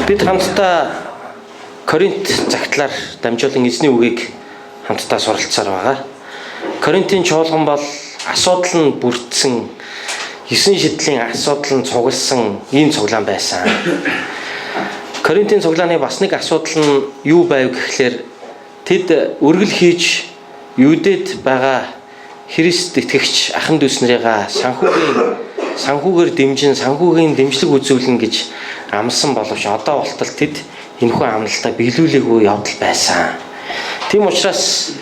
Бид хамтдаа Коринт загтлаар дамжуулан эзний үгийг хамтдаа суралцаар байгаа. Коринтын чуулган бол асуудал нь бүрдсэн 9 шидлийн асуудал нь цугласан ийм цуглаан байсан. Коринтын цуглааны бас нэг асуудал нь юу байв гэхлээр тэд үргэл хийж Юудэд байгаа Христ итгэгч ахын дүүс нарыгаа санхүүгээр дэмжин санхүүгийн дэмжлэг үзүүлнэ гэж амласан боловч одоо болтол тэд энэхүү амлалтаа биелүүлээгүй явдал байсан. Тийм учраас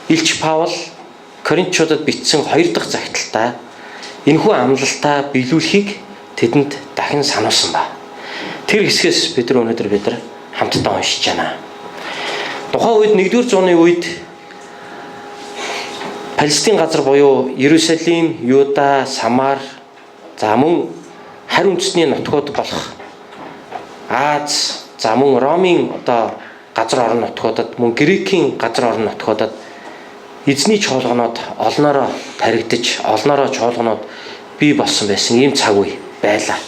Илч Паул Коринтчуудад бичсэн 2 дахь загталтаа энэхүү амлалтаа биелүүлэхийг тэдэнд дахин сануулсан ба. Тэр хэсгээс бид өнөөдөр хамтдаа уншиж байна. Тухайн үед 1-р зууны үед Палестин газар буюу Иерусалим, Юда, Самар, за мөн харь үндэсний нутгууд болох Аз, за мөн Ромын газар орон нутгуудад, мөн Грекийн газар орон нутгуудад эзний чуулганууд олноороо таригдаж, олноороо чуулганууд бий болсон байсан ийм цаг үе байлаа.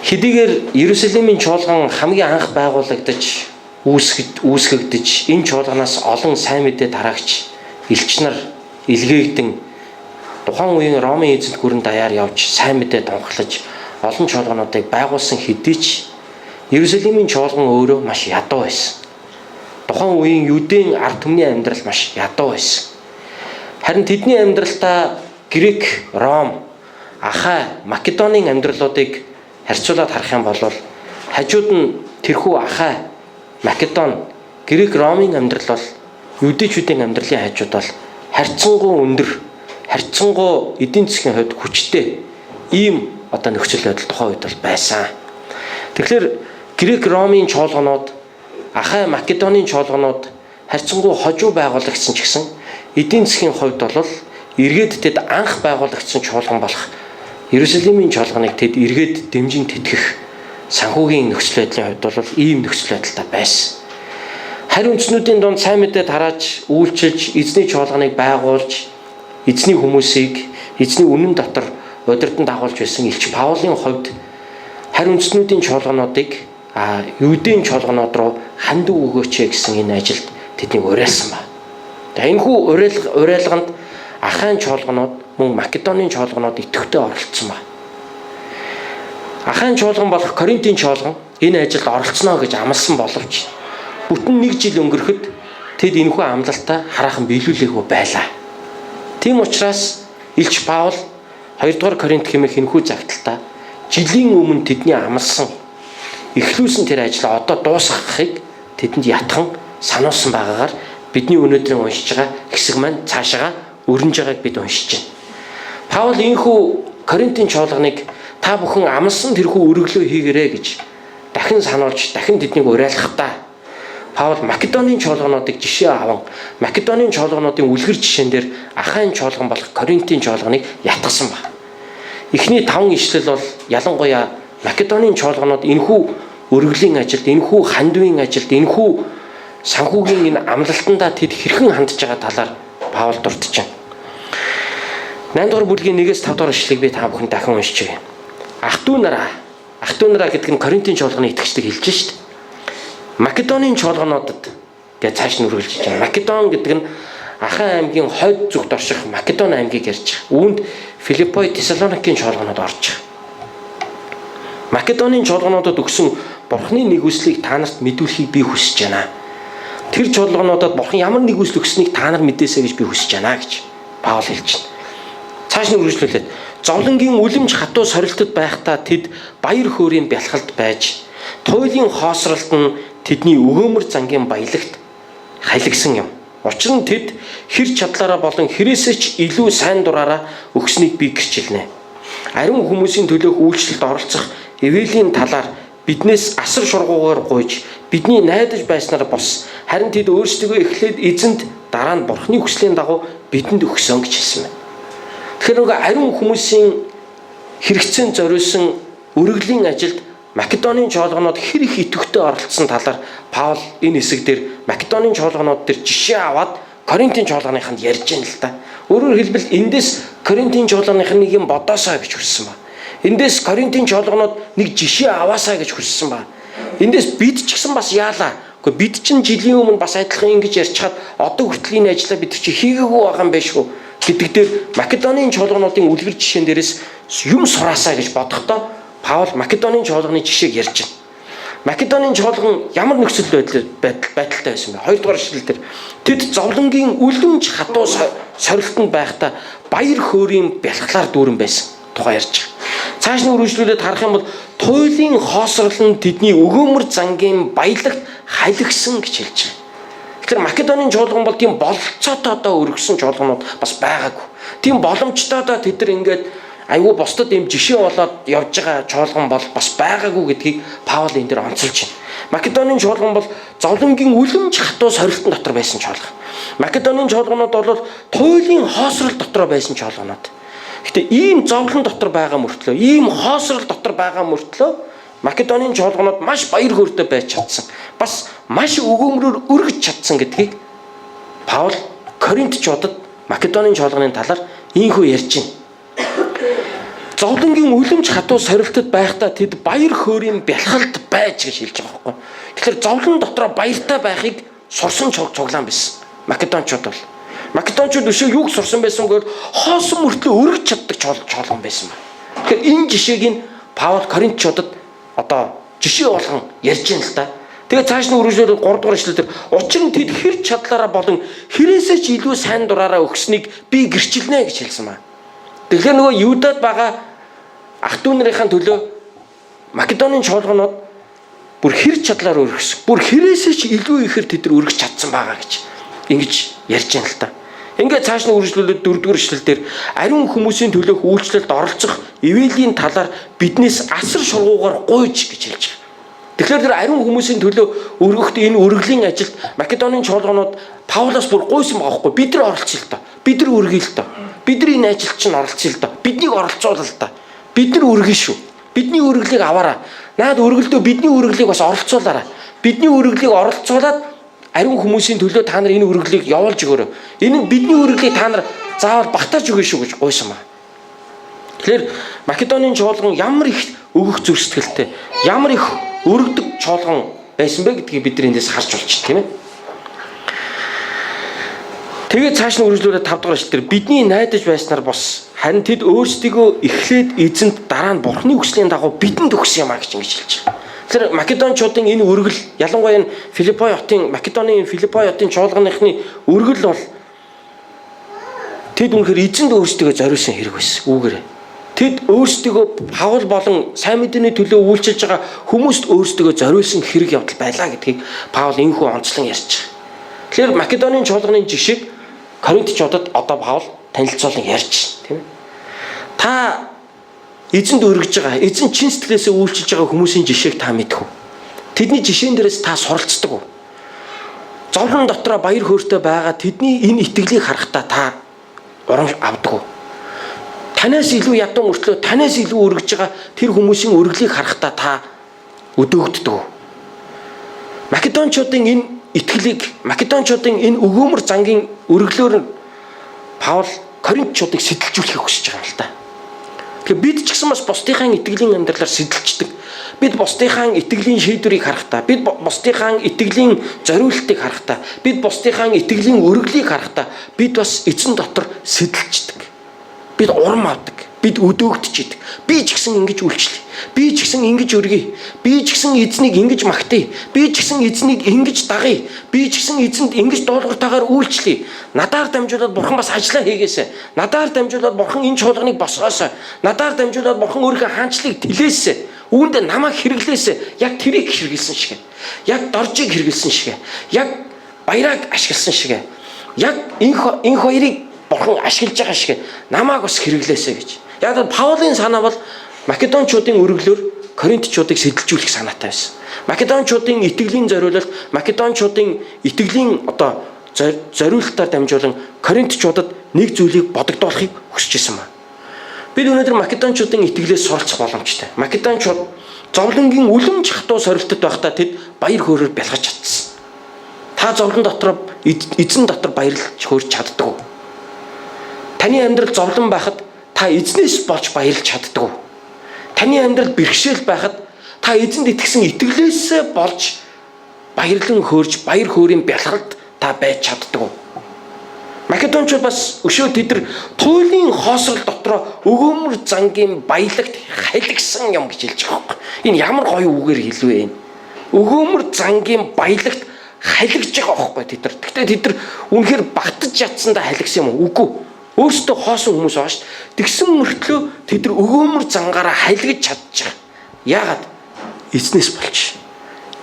Хэдийгээр Иерусалимийн чуулган хамгийн анх байгуулагдаж, үүсгэгдэж, энэ чуулганаас олон сайн мэдээ тараагч элч нар илгээгдэн тухайн үеийн Ромын эзэнт гүрэн даяар явж сайн мэдээ тунхаглаж олон чуулгануудыг байгуулсан хэдий ч Иерусалимийн чуулган өөрөө маш ядуу байсан. Тухайн үеийн Юудын ард түмний амьдрал маш ядуу байсан. Харин тэдний амьдралдаа Грек, Ром, Ахай, Македонийн амьдралуудыг харьцуулаад харах юм бол хажууд нь тэрхүү Ахай, Македон, Грек, Ромын амьдрал бол Юудэчүүдийн амьдралын хажууд бол харьцангуй өндөр, харьцангуй эдийн засгийн хувьд хүчтэй ийм нөхцөл байдал тухайн үед бол байсан. Тэгэхээр Грек, Ромын чуулганууд, Ахай, Македонийн чуулганууд харьцангуй хожуу байгуулагдсан ч гэсэн эдийн засгийн хувьд бол эргээд тэд анх байгуулагдсан чуулган болох Иерусалимийн чуулганыг тэд эргээд дэмжин тэтгэх санхүүгийн нөхцөл байдлын хувьд бол ийм нөхцөл байдалтай байсан. Харь үндэстнүүдийн дунд сайн мэдээ тарааж, үйлчилж, эзний чуулганыг байгуулж, эзний хүмүүсийг эзний үнэн дотор удирдан дагуулж байсан Илч Паулын хувьд харь үндэстнүүдийн чуулгануудыг Юудын чуулганууд руу хандив өгөөч гэсэн энэ ажилд тэднийг уриалсан байна. За энэхүү уриалганд Ахайн чуулганууд мөн Македонийн чуулганууд идэвхтэй оролцсон байна. Ахайн чуулган болох Коринтын чуулган энэ ажилд оролцсноо гэж амласан боловч бүтэн 1 жил өнгөрөхөд тэд энэхүү амлалтаа хараахан биелүүлээгүй байлаа. Тийм учраас Илч Паул 2 дугаар Коринт хэмээх энэхүү загталтаа жилийн өмнө тэдний амласан эхлүүлсэн тэр ажлаа одоо дуусгахыг тэдэнд ятхан сануулсан байгаагаар бидний өнөөдрийн уншиж байгаа хэсэг маань цаашаа өрнөж байгааг бид уншиж байна. Паул энэхүү Коринтын чуулганыг та бүхэн амласан тэрхүү өргөлөө хийгээрэй гэж дахин сануулж, дахин тэднийг уриалгахдаа Паул Македонийн чуулгануудыг жишээ аван Македонийн чуулгануудын үлгэр жишээн дээр Ахайн чуулган болох Коринтын чуулганыг ятгсан байна. Эхний 5 ишлэл бол ялангуяа Македонийн чуулганууд энэхүү өргөлийн ажилд, энэхүү хандивын ажилд, энэхүү санхүүгийн энэ амлалтандаа тэд хэрхэн хандж байгаа талаар Паул дурдж байна. 8 дугаар бүлгийн 1-5 дугаар ишлэгийг би та бүхэн дахин уншиж байна. Ах トゥ нараа гэдэг нь Коринтын чуулганы итгэгчдийг хэлж шүү дээ. Македонийн чуулгануудад гэж цааш нь үргэлжлэж байна. Македон гэдэг нь Ахай аймгийн хойд зүгт орших Македон аймгийг ярьж байгаа. Үүнд Филиппой, Тесалоникийн чуулганууд орж байгаа. Македонийн чуулгануудад өгсөн Бурхны нэгүслийг та нарт мэдүүлэхийг би хүсэж байна. Тэр чуулгануудад Бурхан ямар нэгүсэл өгсөнийг та нар мэдээсэй гэж би хүсэж байна гэж Паул хэлж байна. Цааш нь үргэлжлүүлээд зовлонгийн үлэмж хатуу сорилтод байхдаа тэд баяр хөөрийн бялхалд байж туйлын хоосролт нь тэдний өгөөмөр зангийн баялагт халигсан юм. Учир нь тэд хэр чадлаараа болон хэрээсээ ч илүү сайн дураараа өгснийг би гэрчилнэ. Ариун хүмүүсийн төлөөх үйлчлэлд оролцох эвэлийн талаар биднээс асар шургуугаар гуйж бидний найдаж байснаар бос. Харин тэд өөрсдөө эхлээд эзэнд дараа нь Бурхны хүслийн дагуу бидэнд өгсөн гэж хэлсэн байна. Тэгэхээр ариун хүмүүсийн хэрэгцээнд зориулсан өргөлийн ажилд Македонийн чуулганууд хэр их идэвхтэй оролцсон талаар Паул энэ хэсэг дээр Македонийн чуулганууд дээр жишээ аваад Коринтын чуулганыханд ярьж байна л да. Өөрөөр хэлбэл эндээс Коринтын чуулганых нэг юм бодоосоо гэж хүссэн ба. Эндээс Коринтын чуулганууд нэг жишээ аваасаа гэж хүссэн ба. Эндээс бид ч гэсэн бас яалаа. Гэхдээ бид чинь жилийн өмнө бас адилхан ингэж ярьчихад одоо хүртэл энэ ажлаа бид чи хийгээгүй байгаа юм байна шүү гэдэг дээр Македонийн чуулгануудын үлгэр жишээн дээрээс юм сураасаа гэж бодохдоо Паул Македонийн чуулганы жишээг ярьж байна. Македонийн чуулган ямар нөхцөл байдалтай байсан бэ? 2 дугаар ишлэл дээр тэд зовлонгийн үлэмж хатуу сорилтонд байхдаа баяр хөөрийн бялхлаар дүүрэн байсан тухай ярьж байгаа. Цааш нь үргэлжлүүлээд харах юм бол туйлын хоосрол нь тэдний өгөөмөр зангийн баялагт халигсан гэж хэлж байгаа. Тэгэхээр Македонийн чуулган бол тийм бололцоотойдоо өргөсөн чуулганууд бас байгаагүй. Тийм боломжтойдоо тэд нар ингээд айгүй бусдад юм жишээ болоод явж байгаа чуулган бол бас байгаагүй гэдгийг Паул энэ дээр онцолж байна. Македонийн чуулган бол зовлонгийн үлэмж хатуу сорилтон дотор байсан чуулган. Македонийн чуулганууд бол туйлын хоосрол дотор байсан чуулганууд. Гэтэ ийм зовлон дотор байгаа мөртлөө, ийм хоосрол дотор байгаа мөртлөө Македонийн чуулганууд маш баяр хөөртэй байж чадсан. Бас маш өгөөмрөөр өргөж чадсан гэдгийг Паул Коринтчуудад Македонийн чуулганы талаар ийхүү ярьж байна. Зовлонгийн үлэмж хатуу сорилтод байхдаа тэд баяр хөөрийн бялхалд байж гэж хэлж байгаа байхгүй. Тэгэхээр зовлон дотроо баяртай байхыг сурсан цуглаан байсан. Македончууд бол. Македончууд өшөө юуг сурсан байсан гэвэл хоосон мөртлөө өргөж чаддаг чуулган байсан ба. Тэгэхээр энэ жишээг нь Паул Коринтчуудад одоо жишээ болгон ярьж байна л да. Тэгээд цааш нь үргэлжлүүлээд 3 дугаар ишлэлээр учир нь тэд хэр чадлаараа болон хэрээсээ ч илүү сайн дураараа өгснийг би гэрчилнэ гэж хэлсэн ба. Тэгэхээр нөгөө Юдад байгаа ах トゥ нарынхаа төлөө Македонийн чуулганууд бүр хэр чадлаар өргөсөн. Бүр хэрээсээ ч илүү ихээр тэд нар өргөж чадсан байгаа гэж ингэж ярьж байна л да. Ингээд цааш нь үргэлжлүүлээд 4 дугаар ишлэлээр ариун хүмүүсийн төлөөх үйлчлэлд оролцох ивэлийн талаар биднээс асар шургуугаар гуйж гэж хэлж байгаа. Тэгэхээр тэр ариун хүмүүсийн төлөө өргөхд энэ өргөлийн ажилд Македонийн чуулганууд Паулаас бүр гуйсан байгаа хгүй. Бид нар оролцъё л доо. Бид нар өргөе л доо. Бид нар энэ ажилд чинь оролцъё л доо. Биднийг оролцуул л доо. Бид нар өргөе шүү. Бидний өргөлийг аваараа. Наад өргөлдөө бидний өргөлийг бас оролцуулаарай. Бидний өргөлийг оролцуулаад ариун хүмүүсийн төлөө та нар энэ өргөлийг явуулж өгөөрэй. Энэ бидний өргөлийг та нар заавал багтааж өгнө шүү гэж гуйсан ба. Тэгэхээр Македонийн чуулган ямар их өгөх зөрсдгэлтэй, ямар их өргөдөг чуулган байсан бэ гэдгийг бид нар эндээс харж болж байна, тийм ээ. Тэгээд цааш нь үргэлжлүүлээд 5 дугаар ишлэлээр бидний найдаж байснаар бос харин тэд өөрсдийгөө эхлээд эзэнт дараа нь Бурхны хүслийн дагуу бидэнд өгсөн юм а гэж ингэж хэлж байгаа. Тэр Македончуудын энэ өргөл ялангуяа энэ Македонийн Филиппой хотын чуулганыхны өргөл бол тэд үнэхээр эзэнд өөрсдөө зориулсан хэрэг байсан. Үүгээрээ. Тэд өөрсдөө Паул болон сайн мэдээний төлөө үйлчилж байгаа хүмүүст өөрсдөө зориулсан хэрэг явдал байлаа гэдгийг Паул энэхүү онцлон ярьж байгаа. Тэгэхээр Македонийн чуулганы жишээг Коринтчуудад одоо Паул танилцуулан ярьж байна, тийм ээ. Та эзэнд өргөж байгаа, эзэн чин сэтгэлээсээ үйлчилж байгаа хүмүүсийн жишээг та мэдэх үү? Тэдний жишээн дээрээс та суралцдаг уу? Зовлон дотроо баяр хөөртэй байгаа тэдний энэ итгэлийг харахтаа та урам авдаг уу? Танаас илүү ядуу мөртлөө танаас илүү өргөж байгаа тэр хүмүүсийн өргөлийг харахтаа та өдөөгддөг үү? Македончуудын энэ итгэлийг, Македончуудын энэ өгөөмөр зангийн өргөлөөр Паул Коринтчуудыг сэтэлжүүлэхийг хүсэж байгаа юм л да. Тэгэхээр бид ч гэсэн бас бусдынхаа итгэлийн амьдралаар сэтэлждэг. Бид бусдынхаа итгэлийн шийдвэрийг харахтаа, бид бусдынхаа итгэлийн зориултыг харахтаа, бид бусдынхаа итгэлийн өргөлийг харахтаа бид бас эзэн дотор сэтэлждэг. Бид урам авдаг, бид өдөөгдөж идэг. Би ч гэсэн ингэж үйлчлэе. Би ч гэсэн ингэж өргөе. Би ч гэсэн эзнийг ингэж магтъя. Би ч гэсэн эзнийг ингэж дагъя. Би ч гэсэн эзэнд ингэж дуулууртайгаар үйлчлэе. Надаар дамжуулаад бурхан бас ажиллаа хийгээсэ. Надаар дамжуулаад бурхан энэ чуулганыг босгоосоо. Надаар дамжуулаад бурхан өөрийнхөө хаанчлыг тэлээсэ. Үүнд намайг хэрэглээсэ. Яг тэрийг хэрэгэлсэн шиг. Яг доржийг хэрэгэлсэн шиг. Яг баяраг ашигласан шиг. Яг энэ хоёрыг бурхан ашиглаж байгаа шиг намайг бас хэрэглээсэ гэж. Яг л Паулын санаа бол Македончуудын өргөлөөр Коринтчуудыг сэтэлжүүлэх санаатай байсан. Македончуудын итгэлийн зориулалт, Македончуудын итгэлийн одоо зориулалтаар дамжуулан Коринтчуудад нэг зүйлийг бодогдуулахыг хүсэж исэн ба. Бид өнөөдөр Македончуудын итгэлээс суралцах боломжтой. Македончууд зовлонгийн үлэмж хатуу сорилтод байхдаа тэд баяр хөөрөөр бялгаж чадсан. Та зовлон дотор эзэн дотор баярлж хөөрч чаддаг уу? Таны амьдрал зовлон байхад та эзнээс болж баярлж чаддаг уу? таны амьдрал бэрхшээл байхад та эзэнд итгэсэн итгэлээсээ болж баярлан хөөрж баяр хөөрийн бялхалд та байж чаддаг. Македончууд бас өшөө тэд нар туйлын хоосрол дотроо өгөөмөр зангийн баялагт халигсан юм гэж хэлж байгаа юм. Энэ ямар гоё үгээр хэлвэ энэ. Өгөөмөр зангийн баялагт халигж байгаа байхгүй тэд нар. Гэхдээ тэд нар үнэхээр багтаж ядсандаа халигсан юм уу? Үгүй. Өөрсдөө хоосон хүмүүс байгаа шүү дээ. Тэгсэн мөртлөө тэд нар өгөөмөр зангаараа халигж чадчих. Яагаад? Эзнээс болж.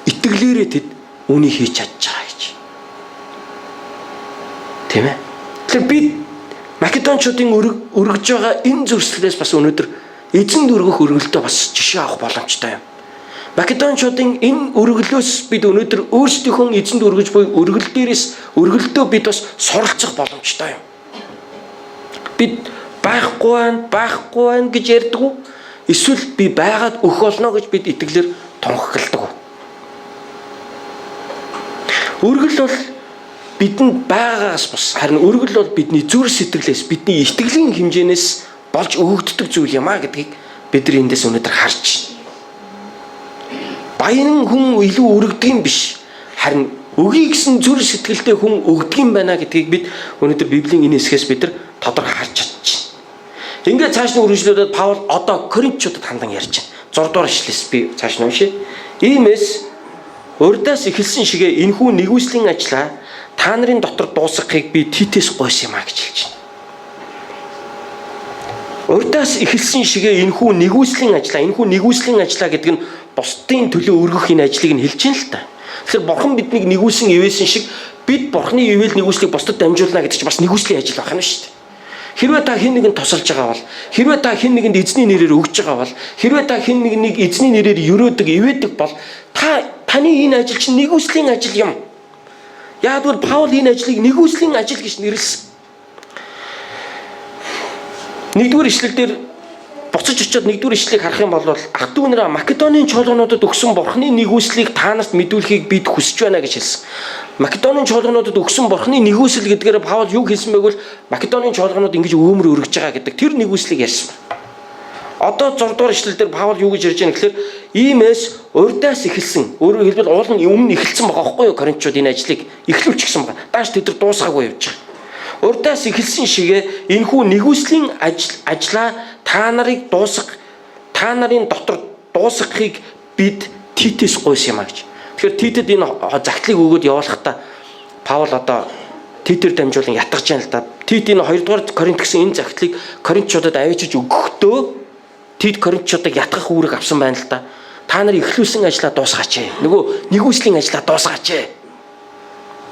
Итгэлээрээ тэд үнийг хийж чадж байгаа гэж. Тийм ээ. Тэгэхээр бид Македончуудын өргөж байгаа энэ зөрслөөс бас өнөөдөр эзэнд өргөх өргөлтөө бас жишээ авах боломжтой юм. Македончуудын энэ өргөлөөс бид өнөөдөр өөрсдийнхөө эзэнд өргөж буй өргөл дээрээс өргөлтөө бид бас суралцах боломжтой юм. Бид байхгүй байна гэж ярьдаг уу? Эсвэл би байгаад өх болно гэж бид итгэлээр тунхагладаг уу? Өргөл бол бидэнд байгаагаас бус. Харин өргөл бол бидний зүрх сэтгэлээс, бидний итгэлийн хэмжээнээс болж өгөгддөг зүйл юм а гэдгийг бид нар эндээс өнөөдөр харж байна. Баян хүн илүү өргөдөг юм биш. Харин өгье гэсэн зүрх сэтгэлтэй хүн өгдөг юм байна гэдгийг бид өнөөдөр Библийн энэ хэсгээс бид нар тодорхой харж чадж байна. Ингээд цааш нь үргэлжлүүлээд Паул одоо Коринтчуудад хандан ярьж байна. 6 дугаар ишлээс би цааш нь уншия. Иймээс урдаас эхэлсэн шигээ энэхүү нэгүслийн ажлаа та нарын дотор дуусгахыг би Титээс гойсон юм а гэж хэлж байна. Урдаас эхэлсэн шигээ энэхүү нэгүслийн ажлаа гэдэг нь бусдын төлөө өргөх энэ ажлыг нь хэлж байна л та. Тэгэхээр бурхан биднийг нэгүсэн ивээсэн шиг бид бурханы ивэл нэгүслийг бусдад дамжуулна гэдэг чинь бас нэгүслийн ажил байна шүү дээ. Хэрвээ та хэн нэгэнд тусалж байгаа бол, хэрвээ та хэн нэгэнд эзний нэрээр өгж байгаа бол, хэрвээ та хэн нэг эзний нэрээр өрөөдөг, ивээдэг бол таны энэ ажил чинь нэгүслийн ажил юм. Яг бол Паул энэ ажлыг нэгүслийн ажил гэж нэрлэсэн. Нэгдүгээр ишлэл дээр буцаж очиод нэгдүгээр ишлэлийг харах юм бол ах дүү нараа Македонийн чуулгануудад өгсөн бурхны нэгүслийг та нарт мэдүүлэхийг бид хүсэж байна гэж хэлсэн. Македонийн чуулгануудад өгсөн бурхны нэгүсэл гэдгээр Паул юу хэлсэн бэ гэвэл Македонийн чуулганууд ингэж өөмөр өргөж байгаа гэдэг тэр нэгүслийг ярьсан. Одоо 6 дугаар ишлэл дээр Паул юу гэж ярьж байгаа гэхээр иймээс урдаас эхэлсэн. Өөрөөр хэлбэл уул нь өмнө эхэлсэн байгаа байхгүй юу? Коринтчууд энэ ажлыг эхлүүлчихсэн байгаа. Дааш тэд нар дуусгаагүй явж байгаа. Урдаас эхэлсэн шигээ энэхүү нэгүслийн ажлаа та нарын дотор дуусгахыг бид Титээс гойсон юм а гэж. Тэгэхээр Титэд энэ загтлыг өгөөд явуулахдаа Паул одоо Титээр дамжуулан ятгах жаана л да. Тит энэ 2 дугаар Коринт гэсэн энэ загтлыг Коринтчуудад авчиж өгөхдөө Тит Коринтчуудыг ятгах үүрэг авсан байна л да. Та нар эхлүүлсэн ажлаа дуусгаач. Нөгөө нэгүслийн ажлаа дуусгаач.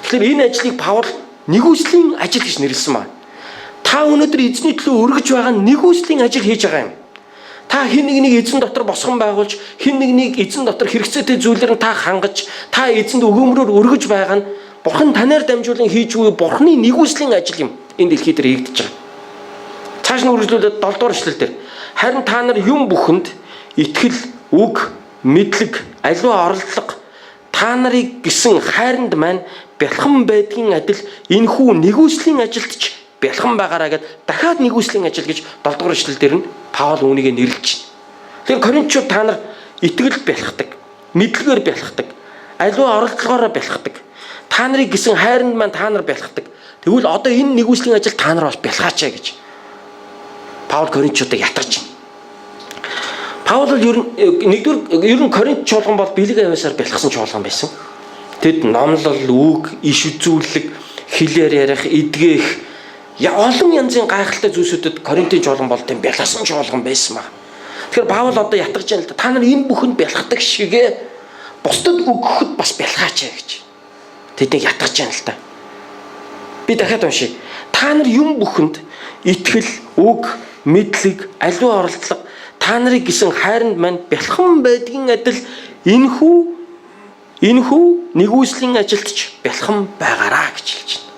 Тэгэхээр энэ ажлыг Паул нэгүслийн ажил гэж нэрлсэн байна. Та өнөөдөр эзний төлөө өргөж байгаа нэгүслийн ажил хийж байгаа юм. Та хэн нэгнийг эзэн дотор босгон байгуулж, хэн нэгнийг эзэн дотор хэрэгцээтэй зүйлээр нь та хангаж, та эзэнд өгөөмрөөр өргөж байгаа нь бурхан танаар дамжуулан хийж буй бурханы нэгүслийн ажил юм. Энэ дэлхий дээр хийгдэж байгаа. Цааш нь үргэлжлүүлээд 7 дугаар эшлэл дээр харин та нар юм бүхэнд итгэл, үг, мэдлэг, аливаа оролдлого та нарыг гисэн хайранд маань бялхан байдгийн адил энэхүү нэгүслийн ажилд ч бялхан байгаараа гэд дахиад нэгүслийн ажил гэж 7 дугаар эшлэл дээр нь Паул үүнийг нэрлэж байна. Тэгэхээр Коринтчууд та нар итгэл бялхдаг, мэдлэгээр бялхдаг, аливаа оролдлогоороо бялхдаг. Та нарыг гисэн хайранд маань та нар бялхдаг. Тэгвэл одоо энэ нэгүслийн ажил та нар бас бялхаач гэж Паул Коринтчуудыг ятгаж байна. Паул ер нь Коринт чуулган бол бэлэг авьяасаар бэлгсэн чуулган байсан. Тэд номлол, үг, иш үзүүлэг, хэлээр ярих, эдгэх олон янзын гайхалтай зүйлсүүдэд Коринтын чуулган бол тийм бэлгсэн чуулган байсан маа. Тэгэхээр Паул одоо ятгаж байна л да. Та нар энэ бүхэнд бэлгдэг шигээ бусдад өгөхөд бас бэлгаач гэж. Тэднийг ятгаж байна л да. Би дахиад уншия. Та нар юм бүхэнд итгэл, үг, мэдлэг, аливаа оролдлого та нарыг гисэн хайранд маань бялхан байдгийн адил энэхүү нэгүслийн ажилд ч бялхан байгаараа гэж хэлж байна.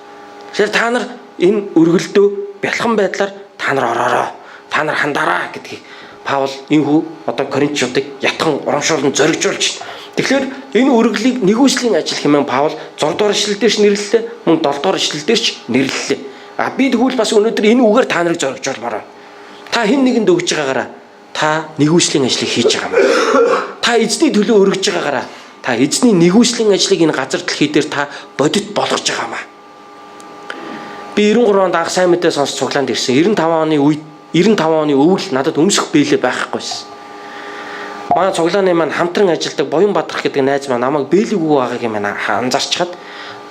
Тэгэхээр та нар энэ өргөлдөө бялхан байдлаар та нар ороорой, та нар хандаараа гэдгийг Паул энэхүү одоо Коринтчуудыг ятхан урамшуулан зоригжуулж байна. Тэгэхээр энэ өргөлийг нэгүслийн ажил хэмээн Паул 6 дугаар ишлэл дээр ч нэрлэлээ, мөн 7 дугаар ишлэл дээр ч нэрлэлээ. Би тэгвэл бас өнөөдөр энэ үгээр та нарыг зоригжуулмаар байна. Та хэн нэгэнд өгж байгаагаараа та нэгүслийн ажлыг хийж байгаа юм. Та эзний төлөө өргөж байгаагаараа та эзний нэгүслийн ажлыг энэ газар дэлхий дээр та бодит болгож байгаа юм. Би 93 онд анх сайн мэдээ сонсч цуглаанд ирсэн. 95 оны үед 95 оны өвөл надад өмсөх бэлээ байхгүйсэн. Манай цуглааны маань хамтран ажилладаг Боён Бадрах гэдэг найз маань намайг бэлэггүй байгаагийн маань анзаарчхад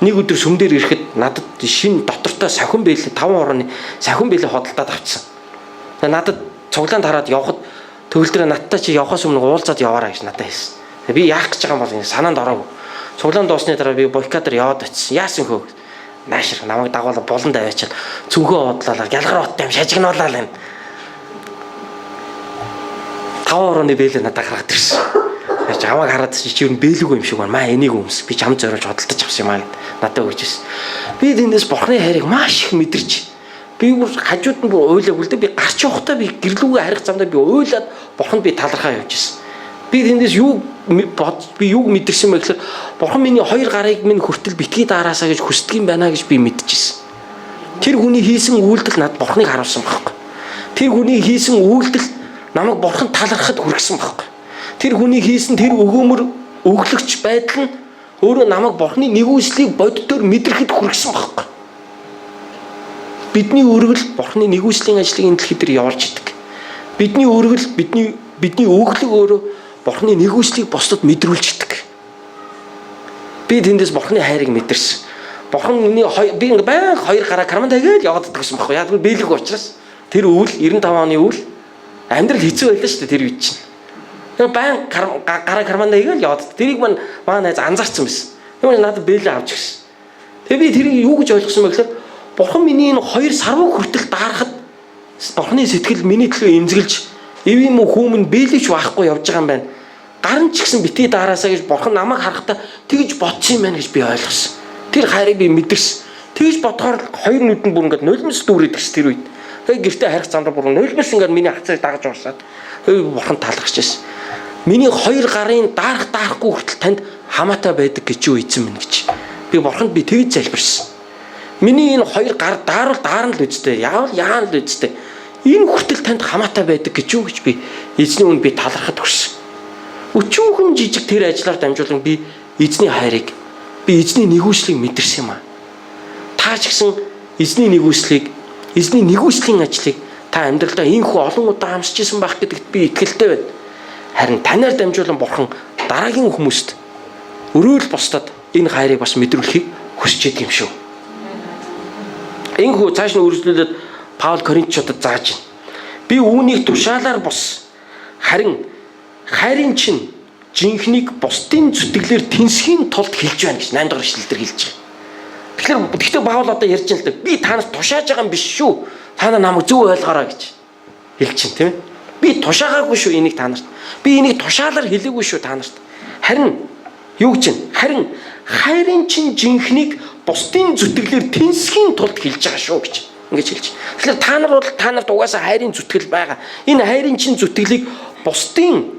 нэг өдөр сүмдэр ирэхэд надад шинэ дотортой сахин бэлээ 5 орны сахин бэлээ хөдөлтөд авчихсан. Тэгээ надад цуглаанд хараад явхад төгөл дээр надтай чи явхаас өмнө уулзаад яваарай гэж надад хэлсэн. Би яах гэж байгаа юм бол энэ санаанд ороогүй. Цуглаан дуусны дараа би Бойкадаар яваад очсон. Яасан хөө? Наашир намайг дагуулаа болон даваачаад цүнхөө бодлоо гялгар оттой юм шажигнуулаа л юм. 5 орны бэлээ надад гаргаад ирсэн. Яаж аваад хараад чи юу бэлэгүй юм шиг байна. Маа энийг өмс. Би чам зориулж хөдөлтөж авсан юм аа гэд надад өгч ирсэн. Би тэндээс бурхны хайрыг маш их мэдэрч. Би бүр хажууд нь бүр уйлаг үлдээ. Би гарч явахдаа би гэрлүүгээ харих замдаа би уйлаад бурханд би талархаа явж ирсэн. Би тэндээс би юг мэдэрсэн бэ гэхээр бурхан миний хоёр гарыг минь хүртэл битгий дараасаа гэж хүсдэг юм байна гэж би мэдчихсэн. Тэр хүний хийсэн үйлдэл над бурханыг харуулсан байхгүй. Тэр хүний хийсэн үйлдэл намайг бурхан талархахад хүргэсэн байхгүй. Тэр хүний хийсэн тэр өгөөмөр өглөгч байдал нь өөрөө намайг бурханы нэгүслийг боддоор мэдрэхэд хүргэсэн байхгүй. Бидний өргөл бурханы нэгүслийн ажлыг энэ дэлхий дээр явуулж идэг. Бидний өргөл бидний өглөг өөрөө бурханы нэгүслийг бусдад мэдрүүлж идэг. Би тэндээс бурханы хайрыг мэдэрсэн. Бурхан миний би ингээ баян хоёр гараа карман тагээд яваад идэгсэн байхгүй. Яг л бэлэг учраас тэр өвөл 95 оны өвөл амьдрал хэцүү байлаа шүү дээ тэр үед чинь. Тэр баян гараа карман тагээд яваад тэрийг маань найз анзаарсан байсан. Тэр надад бэлэг авч гисэн. Тэгээ би тэрийг юу гэж ойлгосон бэ гэхээр бурхан миний энэ хоёр сарвуу хүртэл даарахад бурханы сэтгэл миний төлөө эмзэглэж эв юм уу хүмүүн бэлэгч байхгүй явж байгаа юм байна. Гарын ч гэсэн битгий дараасаа гэж бурхан намайг харахтаа тэгж бодсон юм байна гэж би ойлгосон. Тэр хайрыг би мэдэрсэн. Тэгж бодохоор хоёр нүдэнд бүр ингээд нулимс дүүрээд гис тэр үед. Тэгээ гэртээ харих замдаа бүр нулимс ингээд миний хацыг дагаж уурсаад бурхан талархаж байсан. Миний хоёр гарын дарахгүй хүртэл танд хамаатай байдаг гэж юу эзэн минь гэж. Би бурханд би тэгж залбирсан. Миний энэ хоёр гар даарна л үсттэй. Яана л үсттэй. Энэ хүртэл танд хамаатай байдаг гэж юу гэж би эзний үнд би талархад хүрсэн. Өчүүхэн жижиг тэр ажлаар дамжуулан би эзний хайрыг би эзний нэгүслийг мэдэрсэн юм аа. Та ч гэсэн эзний нэгүслийг эзний нэгүслийн ажлыг та амьдралдаа ийхүү олон удаа амсч исэн байх гэдэгт би итгэлтэй байна. Харин танаар дамжуулан бурхан дараагийн хүмүүст өрөөл бусдад энэ хайрыг бас мэдрүүлэхийг хүсэж идэг юм шүү. Ийхүү цааш нь үргэлжлүүлээд Паул Коринтчуудад зааж байна. Би үүнийг тушаалаар бус харин хайрын чинь жинхнийг бусдын зүтгэлээр тэнсхийн тулд хэлж байна гэж 8 дахь эшлэлдэр хэлж байгаа. Тэгэхээр Паул одоо ярьж байна л да. Би танаас тушааж байгаа юм биш шүү. Та нар намайг зөв ойлгоорой гэж хэлж чинь тийм ээ. Би тушаагаагүй шүү энийг та нарт. Би энийг тушаалаар хэлээгүй шүү та нарт. Харин юу гэж байна? Харин хайрын чинь жинхнийг бусдын зүтгэлээр тэнсхийн тулд хэлж байгаа шүү гэж ингэж хэлж. Тэгэхээр та нарт угаасаа хайрын зүтгэл байгаа. Энэ хайрын чинь зүтгэлийг бусдын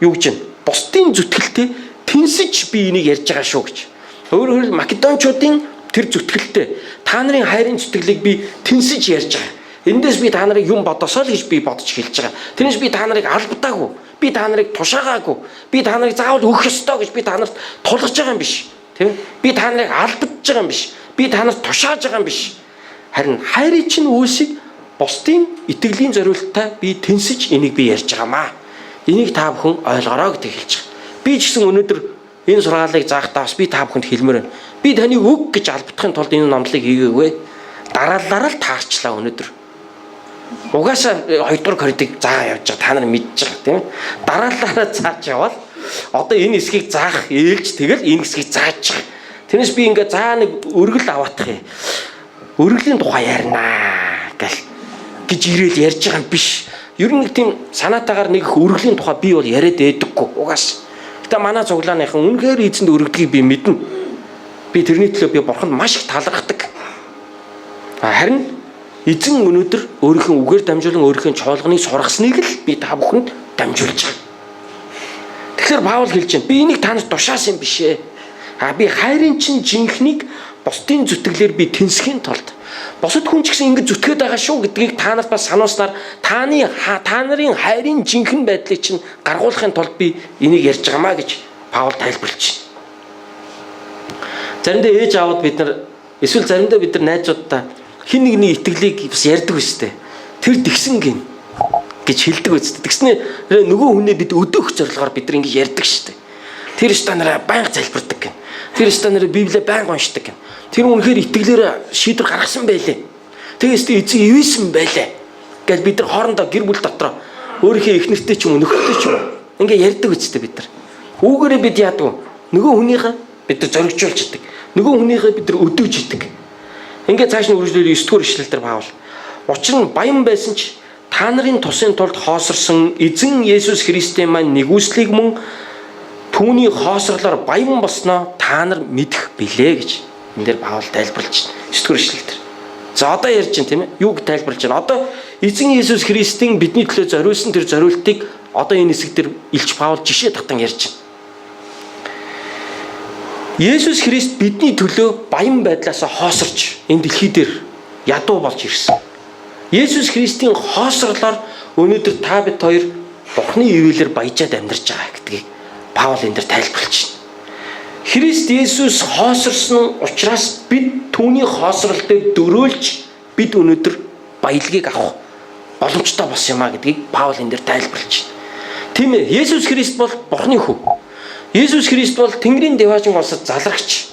юу гэж байна? Бусдын зүтгэлтэй тэнсэж би энийг ярьж байгаа шүү гэж. Өөрөөр Македончуудын тэр зүтгэлтэй та нарын хайрын зүтгэлийг би тэнсэж ярьж байгаа. Эндээс би та нарыг юм бодосоо л гэж би бодож хэлж байгаа. Тэрнээс би та нарыг албадаагүй. Би та нарыг тушаагаагүй. Би та нарыг заавал өгөх ёстой гэж би та нарт тулгаж байгаа юм биш. Тийм? Би та нарыг албадж байгаа юм биш. Би та нарт тушааж байгаа юм биш. Харин хайрын чинь үйлсийг бусдын итгэлийн зориултаа би тэнсэж энийг би ярьж байгаамаа. Энийг та бүхэн ойлгороо гэдэг хэлж байгаа. Би ч гэсэн өнөөдөр энэ сургаалыг заахтаа бас би та бүхэнд хэлмээр байна. Би таны үг гэж албадахын тулд энэ номлыг хийгээгүй. Дараалалаа л таарчлаа өнөөдөр. Угаасаа 2 дугаар Коринтыг заагаа явж байгаа та нар мэдж байгаа тийм ээ. Дараалалаа зааж явал одоо энэ хэсгийг заах ээлж тэгэл энэ хэсгийг зааж байгаа. Тэрнээс би ингээ заа нэг өргөл аваадах юм. Өргөлийн тухай ярина гэж ирээл ярьж байгаа юм биш. Ер нь нэг тийм санаатаагаар нэг их өргөлийн тухай би бол яриад ээдэггүй угаас. Гэтэ манай цуглааныхан үнэхээр эзэнд өргөдгийг би мэднэ. Би тэрний төлөө би бурханд маш их талархдаг. Харин эзэн өнөөдөр өөрийнхөө үгээр дамжуулан өөрийнхөө чоолгоныг сургасныг л би та бүхэнд дамжуулж байгаа. Тэгэхээр Паул хэлж байна. Би энийг танаас тушаасан юм биш ээ. Би хайрын чинь жинхнийг бусдын зүтгэлээр би тэнсхийн тулд Бусад хүн ч гэсэн ингэж зүтгээд байгаа шүү гэдгийг та нарт бас сануулснаар та нарын хайрын жинхэнэ байдлыг чинь гаргуулахын тулд би энийг ярьж байгаамаа гэж Паул тайлбарлаж байна. Заримдаа ээж аавд бид нар эсвэл заримдаа бид нар найзуудаа хин нэгний итгэлийг бас ярьдаг үстэй. Тэр тэгсэн гин гэж хэлдэг үстэй. Тэгснээр нөгөө хүнээ бид өдөөх зорилгоор бид нар ингэж ярьдаг штэ. Тэр станараа байнга залбирдаг гин. Тэр станараа Библийг байнга уншдаг гин. Тэр үнэхээр итгэлээр шийдвэр гаргасан байлээ. Тэгээс эцэг ивээсэн байлээ. Гэж бид нар хоорондоо гэр бүл дотор өөрийнхөө их нэртэй ч юм уу нөхөртэй ч юм уу ингээ ярьдаг үстэй бид нар. Үүгээрээ бид яадаг нөгөө хүнийхээ бид нар зоригжуулж идэг. Нөгөө хүнийхээ бид нар өдөөж идэг. Ингээ цааш нь үргэлжлүүлээ 9 дугаар ишлэл дээр Паул. Учир нь баян байсан ч та нарын тусын тулд хоосорсон эзэн Есүс Христийн маань нэгүслийг мөн түүний хоосрлоор баян болсноо та нар мэдэх билээ гэж энэ дээр Паул тайлбарлаж байна. 9 дугаар ишлэл дээр. За одоо ярьж байна тийм ээ. Юуг тайлбарлаж байна? Одоо эзэн Есүс Христийн бидний төлөө зориулсан тэр зориултыг одоо энэ хэсэг дээр Илч Паул жишээ татан ярьж байна. Есүс Христ бидний төлөө баян байдлаас хоосорч энэ дэлхий дээр ядуу болж ирсэн. Есүс Христийн хоосрлоор өнөөдөр та бид хоёр Бурхны ивэлээр баяжаад амьдарч байгаа гэдгийг Паул энэ дээр тайлбарлаж байна. Христ Есүс хоосорсон учраас бид түүний хоосрол дээр дөрөөлж бид өнөөдөр баялагийг авах боломжтой болсон юм а гэдгийг Паул энэ дээр тайлбарлаж байна. Тийм ээ, Есүс Христ бол Бурхны хүү. Есүс Христ бол Тэнгэрийн деважин улсад залрагч.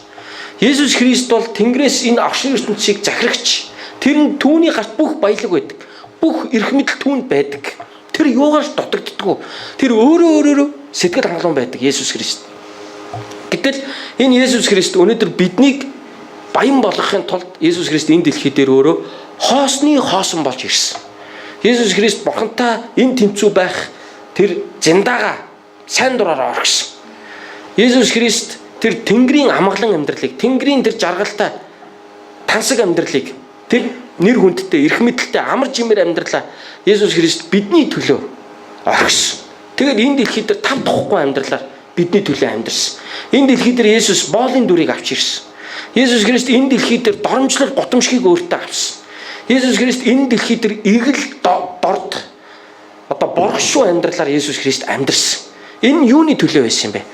Есүс Христ бол Тэнгэрээс энэ агшин ертөнцийг захирагч. Тэр нь түүний гарт бүх баялаг байдаг. Бүх эрх мэдэл түүнд байдаг. Тэр юугаарч дутагддаггүй. Тэр өөрөө сэтгэл хангалуун байдаг Есүс Христ. Гэтэл энэ Есүс Христ өнөөдөр биднийг баян болгохын тулд Есүс Христ энэ дэлхий дээр өөрөө хоосны хоосон болж ирсэн. Есүс Христ Бурхантай энэ тэнцүү байх тэр зиндаага сайн дураараа орхисон. Есүс Христ тэр Тэнгэрийн амгалан амьдралыг, Тэнгэрийн тэр жаргалтай тансаг амьдралыг, тэр нэр хүндтэй, эрх мэдэлтэй амар жимээр амьдралаа Есүс Христ бидний төлөө орхисон. Тэгээд энэ дэлхий дээр тав тухгүй амьдралаар бидний төлөө амьдэрсэн. Энэ дэлхий дээр Есүс боолын дүрийг авч ирсэн. Есүс Христ энэ дэлхий дээр доромжлол гутамшгийг өөртөө авсан. Есүс Христ энэ дэлхий дээр игэл дорд одоо боргошуу амьдралаар Есүс Христ амьдэрсэн. Энэ юуны төлөө байсан юм бэ?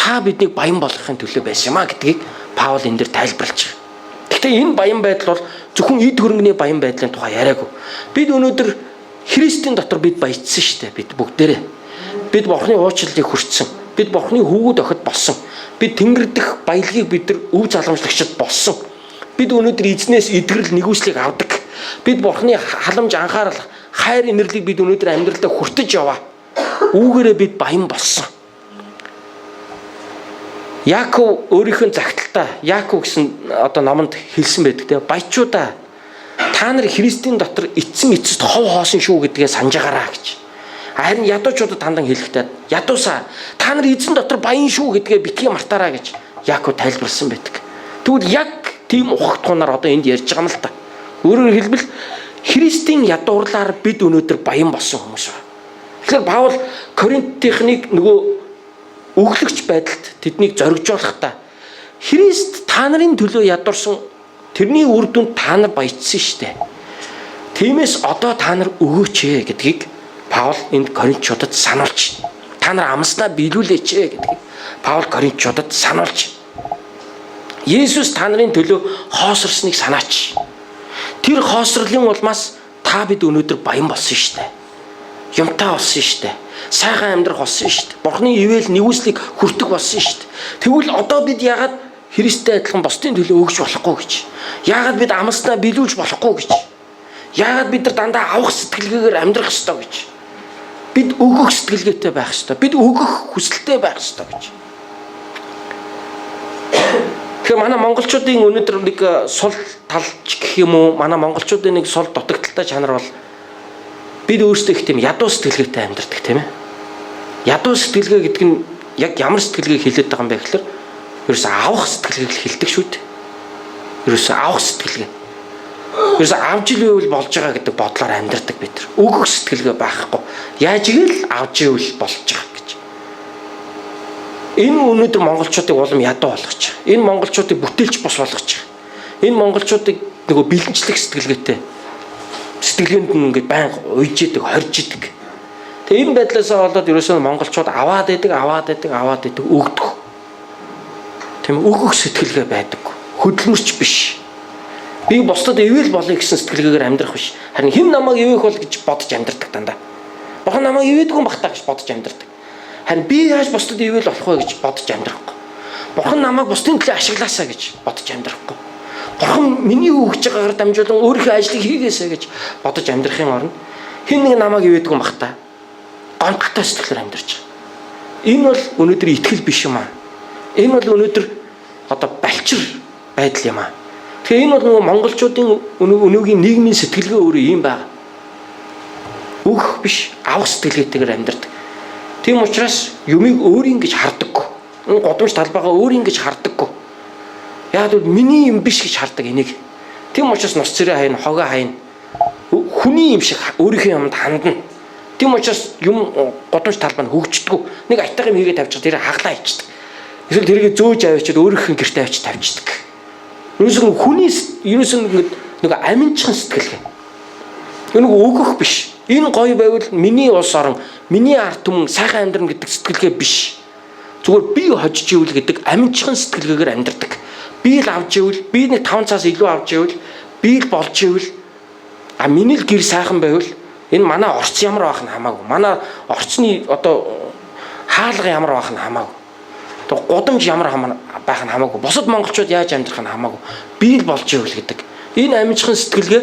Та биднийг баян болгохын төлөө байсан юм а гэдгийг Паул энэ дээр тайлбарлаж байгаа. Гэхдээ энэ баян байдал бол зөвхөн эд хөрөнгөний баян байдлын тухай яриаггүй. Бид өнөөдөр Христийн дотор бид баяжсан шүү дээ. Бид бүгдээрээ. Бид Бурхны уучлалыг хүртсэн. Бид Бурхны хөвгүүд охид болсон. Бид Тэнгэр дэх баялагийг бид нар өв залгамжлагчид болсон. Бид өнөөдөр эзнээс эдгэрэл нэгүслийг авдаг. Бид Бурхны халамж анхаарал, хайр инэрлийг бид өнөөдөр амьдралдаа хүртэж яваа. Үүгээрээ бид баян болсон. Яаков өөрийнхөө загталтаа Яаков гэсэн одоо номонд хэлсэн байдаг те баячуудаа та нар Христийн дотор эцсэн эцэст хов хоосон шүү гэдгээ санаж агараа гэж. Харин ядуучуудад хандан хэлэхдээ ядуусаа та нар эзэн дотор баян шүү гэдгээ битгий мартаараа гэж Яаков тайлбарлсан байдаг. Тэгвэл яг тийм ухагтхунаар одоо энд ярьж байгаа юм л та. Өөрөөр хэлбэл Христийн ядуурлаар бид өнөөдөр баян болсон хүмүүс байна. Тэгэхээр Паул Коринтынхныг нөгөө өглөгч байдалд тэднийг зоригжуулахдаа Христ та нарын төлөө ядуурсан тэрний үр дүнд та нар баяжсан штэ. Тиймээс одоо та нар өгөөч ээ гэдгийг Паул энд Коринтчуудад сануулж байна. Та нар амснаа биелүүлээч ээ гэдгийг Паул Коринтчуудад сануулж байна. Есүс та нарын төлөө хоосорсныг санаач. Тэр хоосрлын улмаас та бид өнөөдөр баян болсон штэ. Юмтаа болсон штэ. Сайхан амьдрах болсон шүү дээ. Бурхны ивэл нэгүслийг хүртэх болсон шүү дээ. Тэгвэл одоо бид яагаад Христтэй адилхан бусдын төлөө өгч болохгүй гэж? Яагаад бид амснаа биелүүлж болохгүй гэж? Яагаад бид нар дандаа авах сэтгэлгээгээр амьдрах ёстой гэж? Бид өгөх сэтгэлгээтэй байх ёстой. Бид өгөх хүсэлтэй байх ёстой гэж. Тэгэхээр манай монголчуудын өнөөдөр нэг сул талч гэх юм уу? Манай монголчуудын нэг сул дутагдaltaй чанар бол бид өөрсдөө их тийм ядуу сэтгэлгээтэй амьдардаг тийм ээ. Ядуу сэтгэлгээ гэдэг нь яг ямар сэтгэлгээг хэлээд байгаа юм бэ гэхээр ерөөсөө авах сэтгэлгээг хэлдэг шүү дээ. Ерөөсөө авах сэтгэлгээ. Ерөөсөө авж ивэл болж байгаа гэдэг бодлоор амьдардаг бид нар. Өгөх сэтгэлгээ байхгүй. Яаж ивэл авж ивэл болж байгаа гэж. Энэ өнөөдөр монголчуудыг улам ядуу болгож байгаа. Энэ монголчуудыг бүтээлч бос болгож байгаа. Энэ монголчуудыг нөгөө бэлэнчлэх сэтгэлгээтэй. Сэтгэлгээнд нь ингээд байнга уйж идэг, хорж идэг. Тэгээ энэ байдлаасаа болоод ерөөсөө монголчууд аваад идэг, өгдөг. Тийм өгөх сэтгэлгээ байдаг. Хөдөлмөрч биш. Би бусдад ивэл болъё гэсэн сэтгэлгээгээр амьдрах биш. Харин хэн намайг ивэх бол гэж бодож амьдрдаг дандаа. Бурхан намайг ивэдгүй бахтаа гэж бодож амьдрдаг. Харин би яаж бусдад ивэл болох вэ гэж бодож амьдрахгүй. Бурхан намайг бусдын төлөө ашиглаасаа гэж бодож амьдрахгүй. Бурхан миний өгч байгаагаар дамжуулан өөрийнхөө ажлыг хийгээсэй гэж бодож амьдрахын оронд хэн нэг намайг ивэдгүй бахтаа гомдолтой сэтгэлээр амьдарч байгаа. Энэ бол өнөөдөр итгэл биш юм аа. Энэ бол өнөөдөр одоо балчир байдал юм аа. Тэгэхээр энэ бол нөгөө монголчуудын өнөөгийн нийгмийн сэтгэлгээ өөрөө ийм байна. Өгөх биш, авах сэтгэлгээтэйгээр амьдардаг. Тийм учраас юмыг өөрийн гэж хардаггүй. Энэ годомж талбайгаа өөрийн гэж хардаггүй. Яг л миний юм биш гэж хардаг энийг. Тийм учраас нус цэрэ хайна, хогоо хайна. Хүний юм шиг өөрийнхөө юмд хандна. Тийм учраас юм годомж талбай нь хөгждөггүй. Нэг айтайх юм хийгээд тавьчих тэрийг хаглаа ичдэг. Эсвэл тэрийг зөөж авчиад өөрийнхөө гэртээ авчиж тавьчихдаг. Ерөөсөө хүний нэг аминчхан сэтгэлгээ. Нэг өгөх биш. Энэ гоё байвал миний улс орон, миний ард түмэн сайхан амьдрна гэдэг сэтгэлгээ биш. Зүгээр би хожиж ивэл гэдэг аминчхан сэтгэлгээгээр амьдардаг. Би л авч ивэл, би нэг 5 цаас илүү авч ивэл, би л болж ивэл, миний л гэр сайхан байвал энэ манай орц ямар байх нь хамаагүй. Манай орцны одоо хаалга ямар байх нь хамаагүй. Одоо гудамж ямар байх нь хамаагүй. Бусад монголчууд яаж амьдрах нь хамаагүй. Би л болж ивэл гэдэг. Энэ аминчхан сэтгэлгээ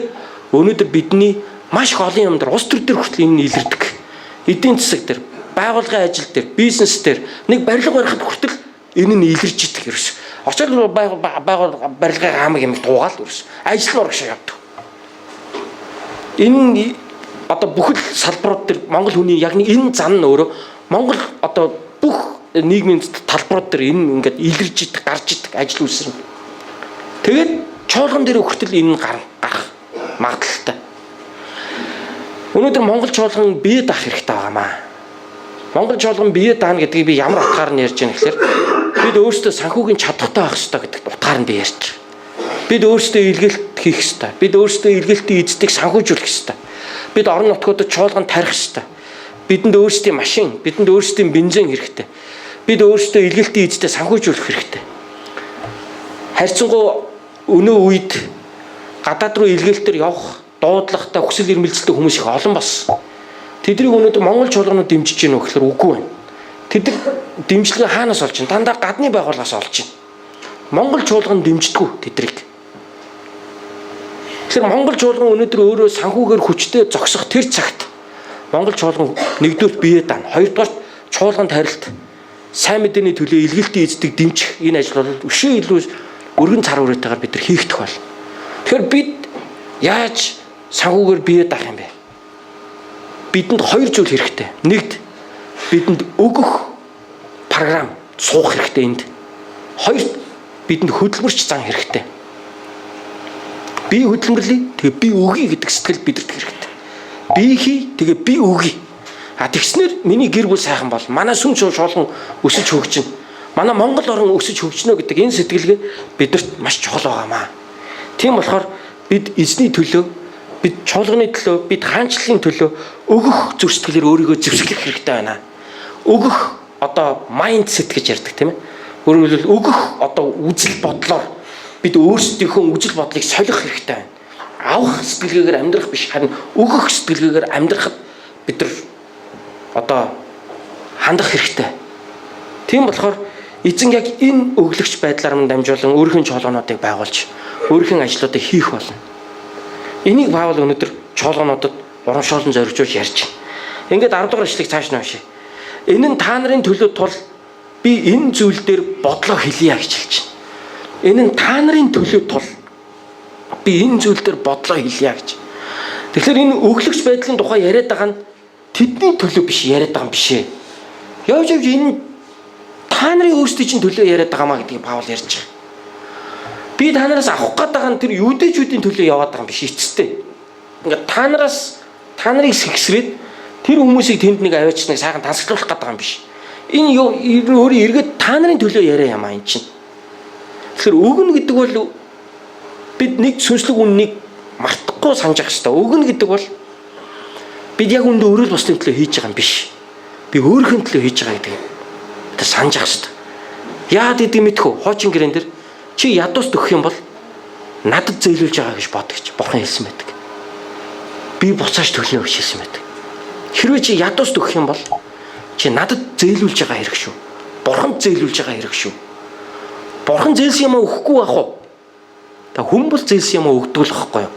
өнөөдөр бидний маш их олон юмдар улс төр дээр хүртэл энэ илэрдэг. Эдийн засаг дээр, байгууллагын ажил дээр, бизнес дээр нэг барилга барихад хүртэл энэ нь илэрж идэг ерөөс. Очоод барилгын хамаг юм дуугаал ерөөс. Ажил урагшаа явдаг. Энэ одоо бүхэл салбарууд дээр монгол хүний яг нэг энэ зан нь өөрөө монгол одоо бүх нийгмийн талбарууд дээр энэ ингээд илэрж идэг, гарч идэг ажил үйлсэр. Тэгээд чуулган дээр хүртэл энэ гарах магадлалтай. Өнөөдөр монгол чуулган бие даах хэрэгтэй байгаамаа. Монгол чуулган бие даана гэдгийг би ямар утгаар нь ярьж байгаа гэхээр бид өөрсдөө санхүүгийн чадвартай байх хэрэгтэй гэдэг утгаар нь би ярьж байгаа. Бид өөрсдөө илгээлт хийх хэрэгтэй. Бид өөрсдөө илгээлтийн эзэдийг санхүүжүүлэх хэрэгтэй. Бид орон нутгуудад чуулган тарих хэрэгтэй. Бидэнд өөрсдийн машин, бидэнд өөрсдийн бензин хэрэгтэй. Бид өөрсдөө илгээлтийн эзэдээ санхүүжүүлэх хэрэгтэй. Харьцангуй өнөө үед гадаад руу илгээлтээр явах дуудлагатай хүсэл эрмэлзэлтэй хүмүүс их олон болсон. Тэднийг өнөөдөр монгол чуулганууд дэмжиж гэнэ үү гэхээр үгүй байна. Тэд дэмжлэгээ хаанаас олж байна? Дандаа гадны байгууллагаас олж байна. Монгол чуулган дэмждэггүй тэднийг. Тэгэхээр монгол чуулган өнөөдөр өөрөө санхүүгээр хүчтэй зогсох тэр цагт монгол чуулган нэгдүгээр бие даана. Хоёрдугаар чуулганд харилт сайн мэдээний төлөө илгээлтийн эзэдийг дэмжих энэ ажил бол өшөө илүү өргөн цар хүрээтэйгээр бид нар хийгдэх бол. Тэгэхээр бид яаж санхүүгээр бие даах юм бэ? Бидэнд хоёр зүйл хэрэгтэй. Нэгд бидэнд өгөх програм суух хэрэгтэй энд. Хоёрт бидэнд хөдөлмөрч зан хэрэгтэй. Би хөдөлмөрлөе, тэгээ би өгье гэдэг сэтгэл бидэрт хэрэгтэй. Би хий, тэгээ би өгье. Тэгснээр миний гэр бүл сайхан бол манай сүм чуулган өсөж хөгжинэ. Манай Монгол орн өсөж хөгжинө гэдэг энэ сэтгэлгээ бидэрт маш чухал байгаамаа. Тийм болохоор бид эзний төлөө, бид чуулганы төлөө, бид хаанчлалын төлөө өгөх зүр сэтгэлээр өөрийгөө зэвсгэх хэрэгтэй байна. Өгөх одоо майндсет гэж ярьдаг тийм ээ. Өөрөөр хэлбэл өгөх одоо үзэл бодлоор бид өөрсдийнхөө үзэл бодлыг солих хэрэгтэй байна. Авах сэтгэлгээгээр амьдрах биш, харин өгөх сэтгэлгээгээр амьдрахад бид нар одоо хандах хэрэгтэй. Тийм болохоор эзэн яг энэ өглөгч байдлаар мөн дамжуулан өөрийнхөө чуулгануудыг байгуулж, өөрийнхөө ажлуудыг хийх болно. Энийг Паул өнөөдөр чуулгануудад урамшуулан зориулж ярьж байна. Ингээд 10 дугаар ишлэгийг цааш нь уншъя. Энэ нь та нарын төлөө тул би энэ зүйл дээр бодлоо хэлье гэж хэлж байна. Энэ нь та нарын төлөө тул би энэ зүйл дээр бодлоо хэлье гэж. Тэгэхээр энэ өглөгч байдлын тухай яриад байгаа нь тэдний төлөө биш яриад байгаа юм биш ээ. Явж энэ та нарын өөрсдийн чинь төлөө яриад байгаа маа гэдгийг Паул ярьж байгаа. Би та нараас авах гээд байгаа нь тэр юудэчүүдийн төлөө яваад байгаа юм биш эцэстээ. Ингээд та нарыг сэгсрээд тэр хүмүүсийг тэнд нэг аваачныг сайхан тансаглуулах гээд байгаа юм биш. Энэ өөрөө эргээд та нарын төлөө яриа юм аа эн чинь. Тэгэхээр өгнө гэдэг бол бид нэг сүнслэг үннийг мартахгүй санаж ах хэрэгтэй. Өгнө гэдэг бол бид яг үндэ өөрөө л бусдын төлөө хийж байгаа юм биш. Би өөрийнхөө төлөө хийж байгаа гэдэг. Тэ санаж ах хэрэгтэй. Яад гэдэг мэдхүү. Хуучин гэрэн дээр чи ядуус төгөх юм бол надад зөөлүүлж байгаа гэж бодгоч. Бурхан хэлсэн байдаг. Би буцааж төлнө гэж хэлсэн байдаг. Хэрвээ чи ядуус төгөх юм бол чи надад зөөлүүлж байгаа хэрэг шүү. Бурхан зөөлүүлж байгаа хэрэг шүү. Бурхан зээлсэн юм өгөхгүй байх уу? Та хүн бол зээлсэн юм өгдөг л байхгүй юу?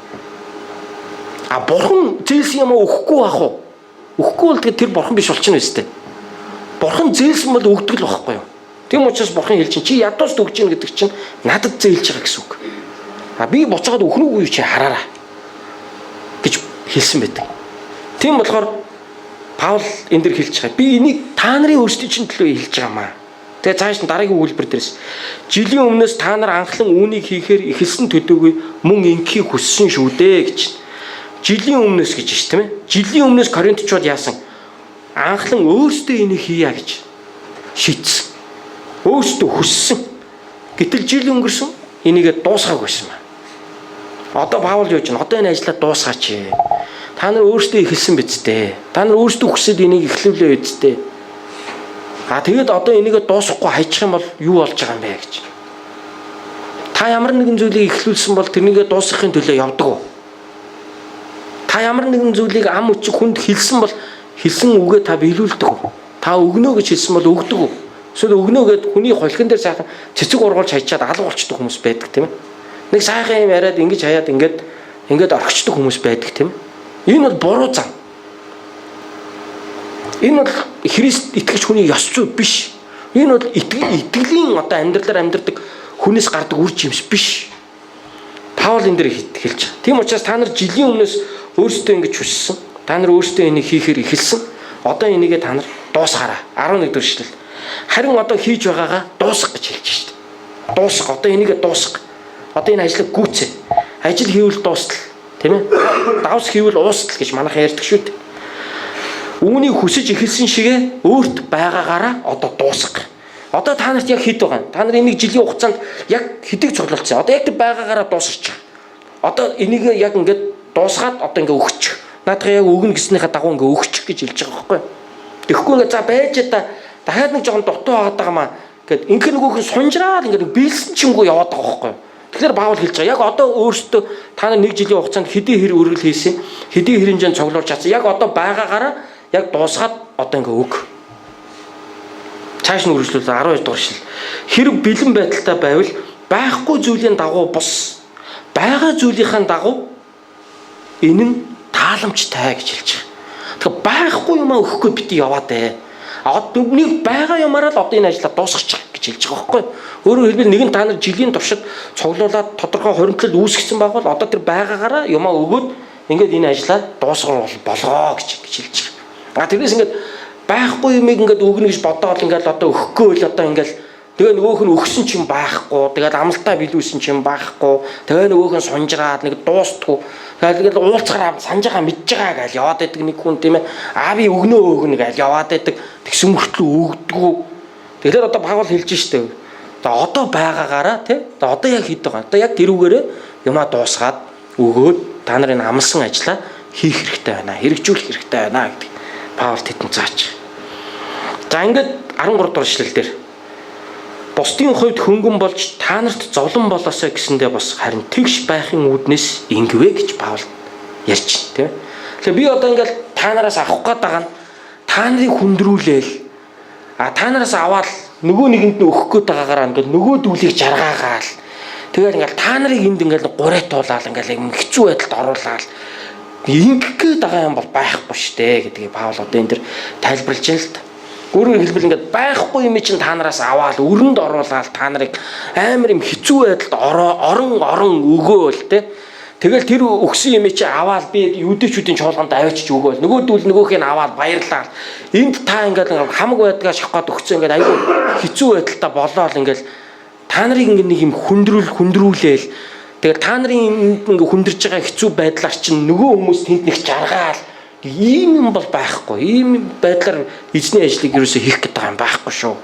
А бурхан зээлсэн юм өгөхгүй байх уу? Өгөхгүй бол тэгээд тэр бурхан биш болчихно үстэй. Бурхан зээлсэн бол өгдөг л байхгүй юу? Тийм учраас бурхан хэлж чинь чи ядуус төгж гин гэдэг чинь надад зээлж байгаа гэсэн үг. А би буцаад өхнө үгүй чи хараараа гэж хэлсэн байдаг. Тийм болохоор Паул энэ дэр хэлж байгаа. Би энийг та нарын өөрсдийн чинь төлөө хэлж байгаамаа. Тэгээ цааш нь дараагийн үйлбэр дээрс жилийн өмнөөс та нар анхлан үүнийг хийхээр ихэлсэн төдөөгүй мөн инхийг хүссэн шүү дээ гэж. Жилийн өмнөөс гэж шүү тийм ээ. Жилийн өмнөөс Коринтчууд яасан? Анхлан өөрсдөө энийг хийя гэж шийдсэн. Өөрсдөө хүссэн. Гэтэл жил өнгөрсөн энийгээ дуусгаагүй байсан ба. Одоо Паул юу гэж байна? Одоо энэ ажлаа дуусгаач. Та нар өөрсдөө ихэлсэн биз дээ. Та нар өөрсдөө хүсээд энийг эхлүүлээ биз дээ. Тэгээд одоо энийгээ дуусгахгүй хайчих юм бол юу болж байгаа юм бэ гэж. Та ямар нэгэн зүйлийг эхлүүлсэн бол тэрнийгээ дуусгахын төлөө явдаг уу? Та ямар нэгэн зүйлийг ам өчиг хүнд хэлсэн бол хэлсэн үгээ та биелүүлдэг үү? Та өгнө гэж хэлсэн бол өгдөг үү? Эсвэл өгнө гэд хүний холхин дээр сайхан цэцэг ургуулж хайчаад алга болчдөг хүмүүс байдаг тийм ээ. Нэг сайхан юм яриад ингэж хаяад ингээд орхичдөг хүмүүс байдаг тийм ээ. Энэ бол буруу зам. Энэ бол Христ итгэж хүний ёс зүй биш. Энэ бол итгэлийн одоо амьдралаар амьдрдаг хүнээс гардаг үр жимс биш. Паул энэ дэр хэлж байгаа. Тийм учраас та нар жилийн өмнөөс өөрсдөө ингэж хүссэн. Та нар өөрсдөө энийг хийхээр эхэлсэн. Одоо энийгээ та нар дуусгаараа. 11 дэх эшлэл. Харин одоо хийж байгаагаа дуусгах гэж хэлж шүү дээ. Дуусгах. Одоо энийгээ дуусгах. Одоо энэ ажлыг гүйцээ. Ажил хийвэл дуустал, тийм ээ? Давс хийвэл уустал гэж манайхан ярьдаг шүү дээ. Үүнийг хүсэж эхэлсэн шигээ өөрт байгаагаараа одоо дуусгах. Одоо та нарт яг хэд байгаа юм? Та нар энийг жилийн хугацаанд яг хэдийг цуглуулсан. Одоо яг тэр байгаагаараа дуусгачих. Одоо энийг яг ингээд дуусгаад одоо ингээд өгчих. Наадах яг өгнө гэснийхээ дагуу ингээд өгчих гэж хэлж байгаа байхгүй юу? Тэгэхгүй ингээд за байж та дахиад нэг жоохон дутуу байгаад байгаа маа гэд инхээр нөгөөх нь сунжраад ингээд биелсэн чингүү яваад байгаа байхгүй юу? Тэгэхээр Паул хэлж байгаа. Яг одоо өөртөө та нар нэг жилийн хугацаанд хэдийн хэр өргөл хийсэн, хэдийн хэмжээнд цуглуулж чадсан. Яг одоо байгаагаараа яг дуусгаад одоо ингээ өг. Цааш нь үргэлжлүүл 12 дугаар шил. Хэрэг бэлэн байдалтай байвал байхгүй зүйлийн дагуу бус. Байгаа зүйлийнхаа дагуу энэ нь тааламжтай гэж хэлж байгаа. Тэгэхээр байхгүй юм аа өгөхгүй бити яваад ээ. Одоо нэг байгаа юмараа л одоо энэ ажлаа дуусгачих гэж хэлж байгаа байхгүй юу? Өөрөөр хэлбэл нэгэн та нар жилийн туршид цуглуулад тодорхой хоримтлал үүсгэсэн байвал одоо тэр байгаагаараа юмаа өгөөд ингээд энэ ажлаа дуусгах болгоо гэж хэлж байгаа. Тэрнээс ингээд байхгүй юмыг ингээд өгнө гэж бодоод ингээд одоо өгөхгүй л одоо ингээд тэгээ нөгөөх нь өгсөн ч юм байхгүй, тэгээд амлалтаа билүүсэн ч юм байхгүй, тэгээ нөгөөх нь сунжраад нэг дуустгүй, тэгээд уулзгараа санаж байгаа мэдж байгаа гэж яваад байдаг нэг хүн тийм ээ. Би өгнө гэж яваад байдаг. Тэгсэн мөртлөө өгдөггүй. Тэгэхээр одоо Паул хэлж штэ. Одоо байгаагаараа тий. Одоо яг хэд байгаа. Одоо яг тэрүүгээрээ юмаа дуусгаад өгөөд та нарын амлсан ажлаа хийх хэрэгтэй байна. Хэрэгжүүлэх хэрэгтэй байна гэдэг Паул тэдэнд зааж. За ингээд 13 дугаар эшлэл дээр бусдын хувьд хөнгөн болж та нарт зовлон болоосоо гэсэндээ бас харин тэгш байхын үүднээс ингэвэ гэж Паул ярьж байна. Тэгэхээр би одоо ингээд та нараас авах гээд байгаа нь та нарыг хүндрүүлээл. Та нараас аваад нөгөө нэгэнд нь өгөх гээд байгаагаараа ингээд нөгөө дүүлийг жаргаагаал. Тэгээд ингээд та нарыг энд ингээд гурейтуулаад ингээд хэцүү байдалд оруулаад ингэх гээд байгаа юм бол байхгүй штэ гэдгийг Паул одоо энэ төр тайлбарлаж байна л да. Өөрөөр хэлбэл ингээд байхгүй юм чинь та нараас аваад өрөнд оруулаад та нарыг амар юм хэцүү байдалд орон өгөөл те. Тэгэл тэр өгсөн юм чи аваад би юудэчүүдийн чуулганд аваачиж өгөөл. Нөгөөдүүл нөгөөх нь аваад баярлаа. Энд та ингээд хамаг байдгаа шахаад өгсөн ингээд айгүй хэцүү байдалтай болоод ингээд та нарыг ингээд нэг юм хүндрүүлээл. Тэгэл та нарын ингээд хүндэрж байгаа хэцүү байдлаар чинь нөгөө хүмүүс тэнд нэг жаргаал. Ийм юм бол байхгүй. Ийм байдлаар эзний ажлыг юусоо хийх гэдэг юм байхгүй шүү.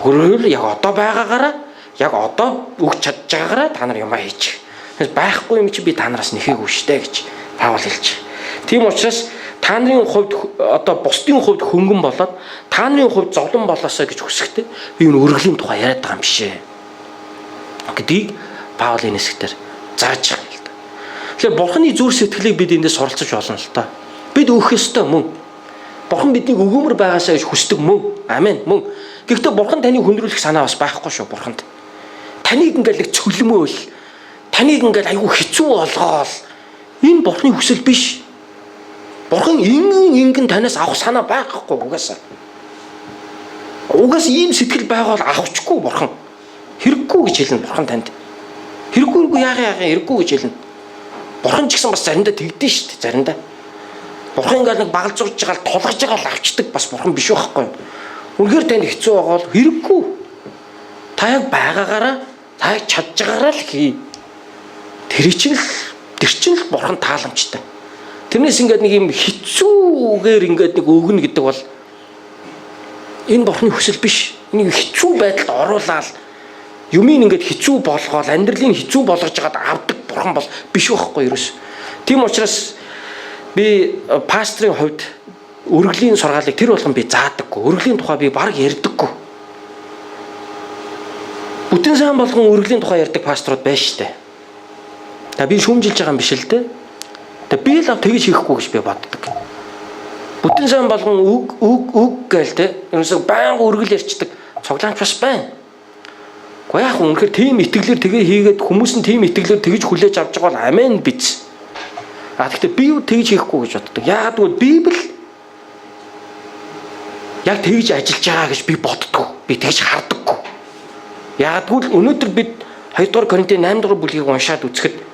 Өөрөөр яг одоо байгаагаараа яг одоо өгч чадж байгаагаараа та нар юмаа хийчих. Байхгүй юм чи би та нараас нэхээгүй штэ гэж Паул хэлж байгаа. Тийм учраас та нарын хувьд одоо бусдын хувьд хөнгөн болоод та нарын хувьд зовлон болоосоо гэж хүсэхдээ би энэ өргөлийн тухай яриад байгаа юм бишээ гэдгийг Паул энэ хэсгээр зааж байгаа юм л да. Тэгэхээр Бурханы зүрх сэтгэлийг бид эндээс суралцж болно л та. Бид өөх ёстой мөн. Бурхан биднийг өгөөмөр байгаасаа гэж хүсдэг мөн. Амен мөн. Гэхдээ Бурхан таныг хүндрүүлэх санаа бас байхгүй шүү Бурханд. Таныг ингээл нэг цөлмөөл, таныг ингээл айгүй хэцүү болгоол. Энэ Бурханы хүсэл биш. Бурхан ингэн танаас авах санаа байхгүй угаасаа. Угаас ийм сэтгэл байгаад авчихгүй Бурхан. Хэрэггүй гэж хэлнэ Бурхан танд. Хэрэггүйгүй яагаад хэрэггүй гэж хэлнэ. Бурхан ч гэсэн бас заримдаа тэгдэж шүү дээ заримдаа. Бурхан ингээл нэг багалзуулж байгаа тулгаж байгаа л авчдаг бас Бурхан биш байхгүй юу? Үнэхээр танд хэцүү байгаа бол хэрэггүй. Та яг байгаагаараа та яг чадж байгаараа л хий. Тэр чинь л Бурхан тааламжтай. Тэрнээс ингээд нэг юм хэцүүгээр ингээд нэг өгнө гэдэг бол энэ Бурханы хүсэл биш. Энийг хэцүү байдалд оруулаад юмыг ингээд хэцүү болгоод амьдралыг хэцүү болгож жагаад авдаг Бурхан бол биш байхгүй ерөөс. Тийм учраас би пастрын хувьд өргөлийн сургаалыг тэр болгон би заадаггүй. Өргөлийн тухай би баг ярьдаггүй. Бүтэн сайн болгон өргөлийн тухай ярьдаг пасторууд байна штэ. Та би шүүмжилж байгаа юм биш л дээ. Тэгээ би л тэгж хийхгүй гэж би боддог. Бүтэн сайн болгон үг гээл те. Ерөөсөө байнга өргөл ярьцдаг цуглаанч бас байна. Гэхдээ яг үнэхээр тийм итгэлээр тэгээ хийгээд хүмүүс нь тийм итгэлээр тэгж хүлээж авч байгаа бол амен биз. Гэхдээ би юу тэгж хийхгүй гэж боддог. Яагаад гэвэл Библи яг тэгж ажиллаж байгаа гэж би боддог. Би тэгж хардаггүй. Яагаад гэвэл өнөөдөр бид 2 дугаар Коринтын 8 дугаар бүлгийг уншаад үзэхэд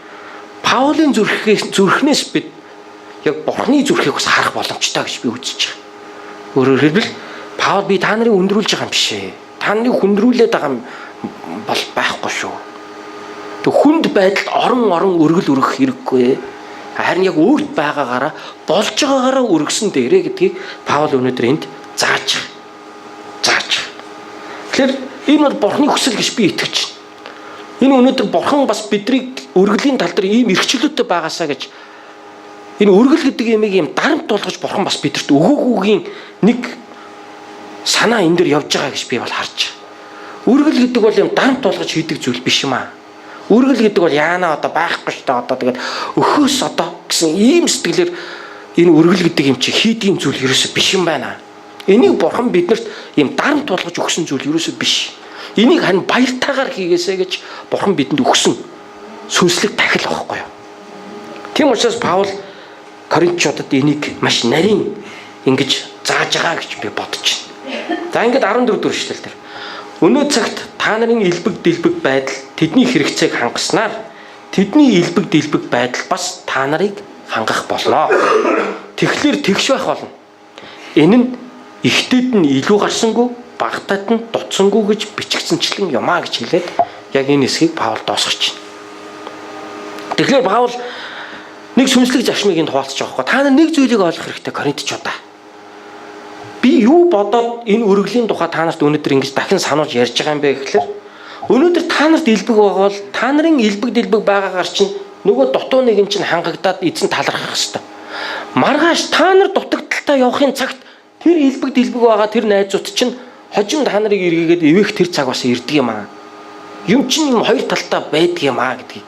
Паулийн зүрхнээс бид яг Бурханы зүрхийг бас харах боломжтой гэж би үзэж байгаа. Өөрөөр хэлбэл Паул би та нарыг өндрүүлж байгаа юм биш ээ. Та нарыг хүндрүүлээд байгаа юм бол байхгүй шүү. Тэг хүнд байдалд орон өргөл өргөх хэрэггүй. Харин яг өөрт байгаагаараа болж байгаагаараа өргөсөн дээрээ гэдгийг Паул өнөөдөр энд зааж. Тэгэхээр энэ бол Бурханы хүсэл гэж би итгэж байна. Энэ өнөөдөр Бурхан бас биднийг өргөлийн тал дээр ийм эрхчлөлтөй байгаасаа гэж энэ өргөл гэдэг юмыг ийм дарамт болгож Бурхан бас бидэрт өгөөгүйгийн нэг санаа энэ дээр явж байгаа гэж би бол харж байна. Өргөл гэдэг бол юм дарамт болгож хийдэг зүйл биш юм аа. Өргөл гэдэг бол яана одоо байхгүй шүү дээ одоо тэгээд өхөөс одоо гэсэн ийм сэтгэлээр энэ өргөл гэдэг юм чи хийдийн зүйл ерөөсөө биш юм байна. Энийг Бурхан биднэрт ийм дарамт болгож өгсөн зүйл ерөөсөө биш. Энийг харин баяртайгаар хийгээсэй гэж Бурхан бидэнд өгсөн сүнслэг тахил байхгүй юу. Тийм учраас Паул Коринтчуудад энийг маш нарийн ингэж зааж байгаа гэж би бодож байна. За ингээд 14 дэх эшлэл дээр өнөө цагт та нарын элбэг дэлбэг байдал тэдний хэрэгцээг хангаснаар тэдний элбэг дэлбэг байдал бас та нарыг хангах болно. Тэгэхээр тэгш байх болно. Энэ нь ихтэд нь илүү гарсангүй, багтад нь дутсангүй гэж бичигдсэнчлэн юмаа гэж хэлээд яг энэ хэсгийг Паул дуусгаж байна. Тэгэхээр Паул нэг сүнслэг зарчмыг энд хуваалцаж байгаа хгүй. Та нар нэг зүйлийг ойлгох хэрэгтэй Коринтчуудаа. Би юу бодоод энэ өргөлийн тухай та нарт өнөөдөр ингэж дахин сануулж ярьж байгаа юм бэ гэхэлэр өнөөдөр та нарт элбэг байгаа бол та нарын элбэг дэлбэг байгаагаар чинь нөгөө дутуу нэг нь чинь хангагдаад эзэн талархах хэвээр. Маргааш та нар дутагдaltaа явахын цагт тэр элбэг дэлбэг байгаа тэр найзууд чинь хожим та нарыг эргээгээд ивэх тэр цаг бас ирдэг юм аа. Юм чинь юм хоёр талтай байдаг юм аа гэдгийг.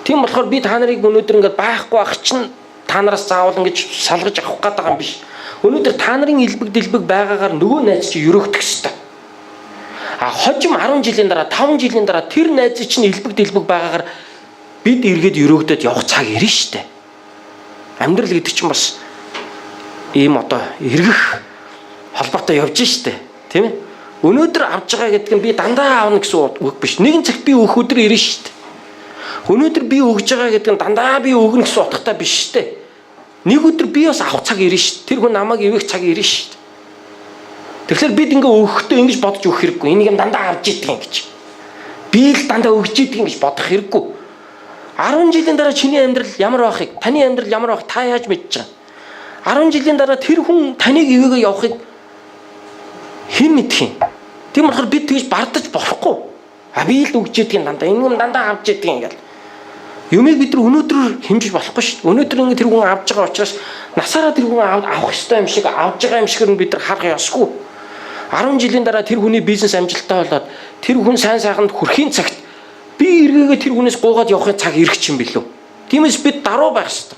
Тийм болохоор би та нарыг өнөөдөр ингээд байхгүй ах чинь та нараас заавал ингэж салгаж авах гээд байгаа юм биш. Өнөөдөр та нарын элбэг дэлбэг байгаагаар нөгөө найз чи өрөөгдөх ёстой. Хожим 10 жилийн дараа 5 жилийн дараа тэр найз чинь элбэг дэлбэг байгаагаар бид эргээд өрөөгдөд явах цаг ирнэ штэ. Амьдрал гэдэг чинь бас ийм одоо эргэх холбоотой явж штэ. Тийм ээ? Өнөөдөр авж байгаа гэдэг нь би дандаа аавна гэсэн үг биш. Нэгэн цагт би өөх өдөр ирнэ штэ. Өнөөдөр би өгж байгаа гэдэг нь дандаа би өгнө гэсэн утгатай биш штэ. Нэг өдөр би бас авах цаг ирнэ штэ. Тэр хүн намайг ивэх цаг ирнэ штэ. Тэгэхээр бид ингээ өгөхдөө ингэж бодож өгөх хэрэггүй. Энийг юм дандаа авч идэг юм гэж. Би л дандаа өгч идэг юм гэж бодох хэрэггүй. 10 жилийн дараа чиний амьдрал ямар байхыг, таны амьдрал ямар байхыг та яаж мэдэж байгаа? 10 жилийн дараа тэр хүн таныг ивэгээ явахыг хэн мэдэх юм? Тийм болохоор бид тэгж бардаж болохгүй. Би л өгч идэг юм дандаа. Энэ юм дандаа авч идэг юм гэл. Юмыг бид нар өнөөдөр хэмжиж болохгүй шүү дээ. Өнөөдөр ингэ тэр хүн авж байгаа учраас насаараа тэр хүн авах ёстой юм шиг авж байгаа юм шиг нь бид нар харах ёсгүй. 10 жилийн дараа тэр хүний бизнес амжилттай болоод тэр хүн сайн сайханд хүрэхийн цагт би эргээгээ тэр хүнээс гуугаад явахын цаг ирэх юм билүү. Тиймээс бид даруй байх ёстой.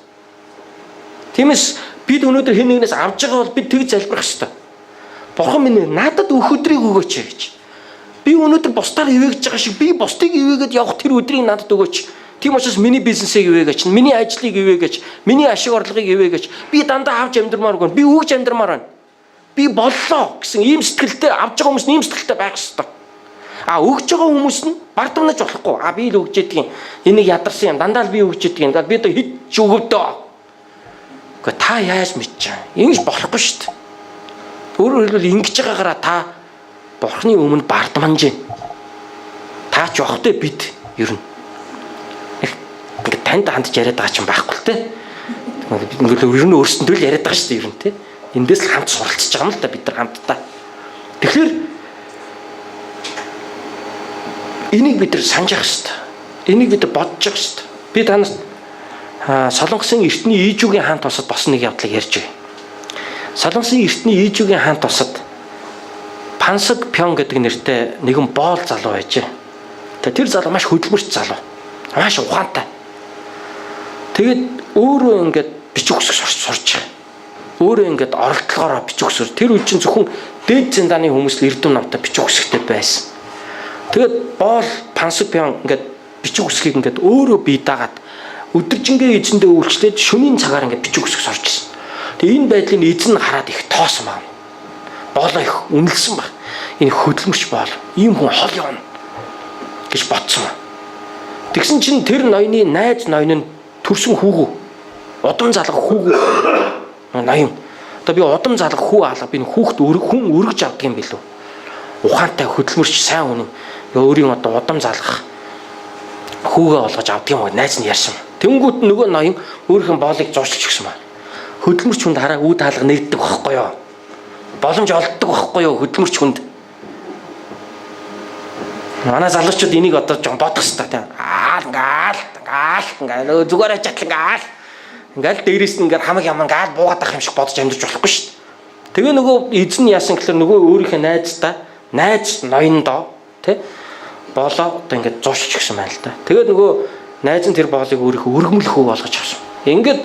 Тиймээс бид өнөөдөр хэн нэгнээс авж байгаа бол бид тэг залбирах ёстой. Бурхан минь надад өөхөдрийг өгөөч гэж. Би өнөөдөр бусдаар ивэгж байгаа шиг би бусдыг ивэгээд явах тэр өдрийг надад өгөөч. Тийм учраас миний бизнесийг ивэгээч, миний ажлыг ивэгээч, миний ашиг орлогыг ивэгээч. Би дандаа авч амьдрмааргүй. Би өгж амьдрмаар байна. Би боллоо гэсэн ийм сэтгэлтэй авж байгаа хүмүүс ийм сэтгэлтэй байх ёстой. Өгж байгаа хүмүүс нь бардамнаж болохгүй. Би л өгж ядгийн. Энийг ядарсан юм. Дандаа л би өгж ядгийн. Би одоо хит ч өгөвдөө. Гэхдээ та яаж мэдчихэв? Ингэж болохгүй шүү дээ. Өөрөөр хэлбэл ингэж байгаагаараа та Бурхны өмнө бардамнаж байна. Та ч явахтай бид ер нь танд хандж яриад байгаа ч юм байхгүй л те. Бид ер нь өөрсөндөө л яриад байгаа шүү дээ ер нь те. Эндээс л хамт суралцж байгаа юм л да бид нар хамтдаа. Тэгэхээр энийг бид нар санаж явах хэрэгтэй. Энийг бид нар бодож явах хэрэгтэй. Би танаас Солонгосын эртний Ижүүгийн хаан тусад босон нэг явдлыг ярьж байна. Солонгосын эртний Ижүүгийн хаан тусад Пансаг Пён гэдэг нэртэй нэгэн боол залуу байжээ. Тэр залуу маш хөдөлмөрч залуу. Маш ухаантай. Тэгээд өөрөө ингээд бичих үсэг сурч байгаа. Өөрөө ингээд оролдлогоороо бичих үсэг. Тэр үе чинь зөвхөн дээд зэндааны хүмүүс л эрдэм намтай бичих үсэгтэй байсан. Тэгээд боол Пансаг Пён ингээд бичих үсгийг ингээд өөрөө бие даагаад өдөржингээ эзэндээ үйлчлээд шөнийн цагаар ингээд бичих үсэг сурч ирсэн. Тэгээд энэ байдлыг эзэн хараад их тоосон байна. Боолоо их үнэлсэн байна. Энэ хөдөлмөрч боол. Ийм хүн хол явна гэж бодсон байна. Тэгсэн чинь тэр ноёны найз ноён нь төрсөн хүүгүү. Удам залгах хүүгүү. Ноён. Одоо би удам залгах хүү алга би хүүхд хүн өргөж авдаг юм билүү. Ухаантай хөдөлмөрч сайн хүн өөрийн одоо удам залгах хүүгээ олгож авдаг юм уу найз нь ярьсан. Тэнгүүт нөгөө ноён өөрийнх нь боолыг зуршилж өгсөн байна. Хөдөлмөрч хүнд хараа үд хаалга нэгддэг байхгүй юу? Боломж олддог байхгүй юу хөдөлмөрч хүнд? Манай залуучууд энийг одоо жоо бодох хэрэгтэй тийм. Ингээл зүгээр ажиглан ингээл дээрээс нь ингээл хамаг ямар ингээл буугаад ах юм шиг бодож амьдч болохгүй шүү дээ. Тэгээ нөгөө эзэн яасан гэхээр нөгөө өөрийнхөө найз ноёндоо тий болоо одоо ингээд зуршиж гисэн байна л да. Тэгээд нөгөө найз нь тэр боолыг өөрийнхөө өргөмөл хөө болгож авсан. Ингээд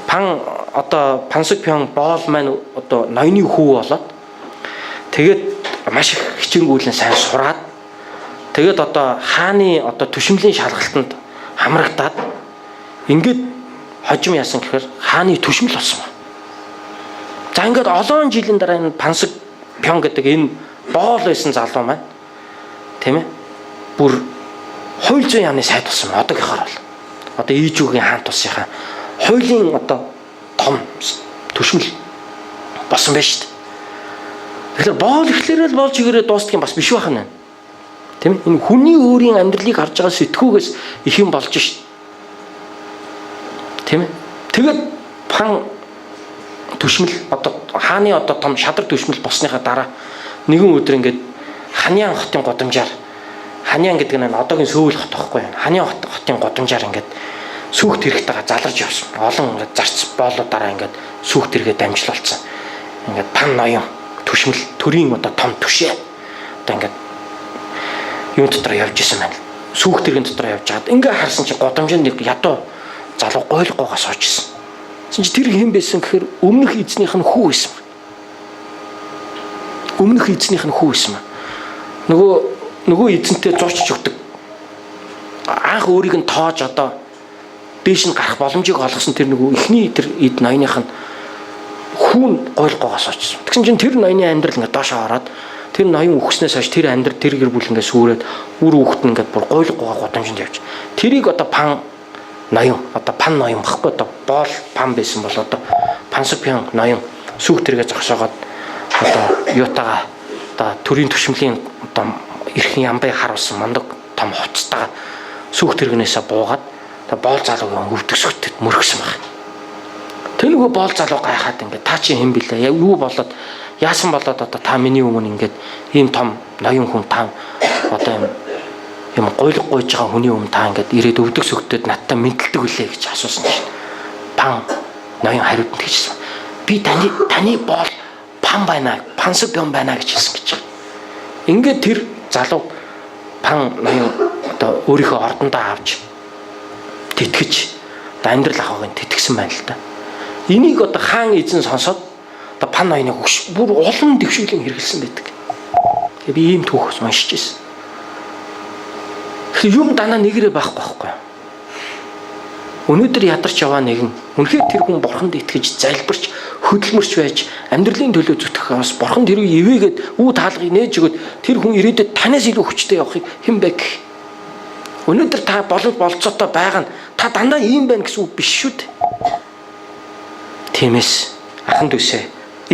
Пансаг Пён боол маань одоо ноёны хүү болоод тэгээд маш их хичээнгүүлэн сайн сураад тэгээд одоо хааны одоо түшимлийн шалгалтанд хамрагдаад ингээд хожим яасан гэхээр хааны түшмэл болсон ба. За ингээд олон жилийн дараа энэ Пансаг Пён гэдэг энэ боол байсан залуу маань тийм ээ бүр хууль зүйн яамны сайд болсон ба одоогийнхоор бол. Одоо Ижүүгийн хаан тусынхаа хуулийн одоо том түшмэл болсон байж шүү дээ. Тэгэхээр боол ихлээрээ л болж игээрээ дуустдаг юм бас биш байна. Тийм ээ энэ хүний өөрийн амьдралыг харж байгаа сэтгүүгээс их юм болж шүү дээ. Тийм ээ. Тэгээд пан түшмэл одоо хааны одоо том шадар түшмэл болсныхаа дараа нэгэн өдөр ингээд Ханян хотын годамжаар Ханян гэдэг нь одоогийн Сөүл хот байхгүй юу? Ханян хотын годамжаар ингээд сүүхт хэрэгтэйгээ заларж явсан. Олон ингээд зарц боолуудаараа ингээд сүүхт хэрэгээ дамжлуулсан. Ингээд пан ноён түшмэл төрийн одоо том түшээ. Одоо ингээд юм дотор явж исэн байна. Сүүхт хэрэгэн дотор явж хаад ингээ харсан чи годамжинд нэг ядуу залуу гойлгоогоо сууж исэн. Чи тэр хэм байсан гэхээр өмнөх эзнийх нь хүү байсан. Өмнөх эзнийх нь хүү байсан. Нөгөө эзэнтэй зурчж өгдөг. Анх өөрийг нь тоож одоо дээш нь гарах боломжийг олгосон тэр нөгөө ихний тэр эд ноёных нь хүүн гойлгоогоо суучсан. Тэгсэн чинь тэр ноёны амьдрал ингээд доошоо ороод тэр ноён үхснээс хойш тэр амьдрал тэр гэр бүл ингээд сүрээд үр хүүхэд нь ингээд бүр гойлгоогоо годамжинд явж. Тэрийг одоо пан ноён багхгүй одоо боол пан байсан бол одоо Пансаг Пён ноён сүүх тэргээ зогсоогоод одоо юутаага одоо төрийн түшмлийн одоо эрхэн ямбай харуулсан мандаг том хувцастайгаа сүүх тэргнээсээ буугаад одоо боол залуугийн өвдөгсөтөд мөргсөн баг. Тэр нөгөө боол залуу гайхаад ингээд та чи хэм блэ? Юу болоод яасан болоод одоо та миний өмнө ингээд ийм том ноён хүн та одоо юм гойлго гойж байгаа хүний өмнө та ингээд ирээд өвдөг сөгтөд надтай мэдлдэг үлээ гэж асуусан чинь Пан ноён хариуд нь тэгжсэн. Би таны бол пан байна, пансаг юм байна гэж хэлсэн гэж. Ингээд тэр залуу Пан ноён одоо өөрийнхөө ордондоо авч тэтгэж амьдрал ахыг тэтгэсэн байна л да. Энийг одоо хаан эзэн сонсоод одоо Пан ноёныг бүр улам дэвшүүлэн хэрэгэлсэн байдаг. Тэгээ би ийм түүхс уншиж ирсэн. Юм данаа нэгэрээ байхгүй байхгүй. Өнөөдөр ядарч яваа нэгэн үнэхээр тэр хүн бурханд итгэж залбирч хөдөлмөрч байж амьдралын төлөө зүтгэхээс бурхан тэрийг ивэгээд үү таалгыг нээж өгöd тэр хүн ирээдүйд танаас илүү хүчтэй явахыг хэн бэ гэх. Өнөөдөр та болцоотой байгаа нь та дандаа ийм байна гэсэн үг биш шүү дээ. Тиймээс ахан дүүсээ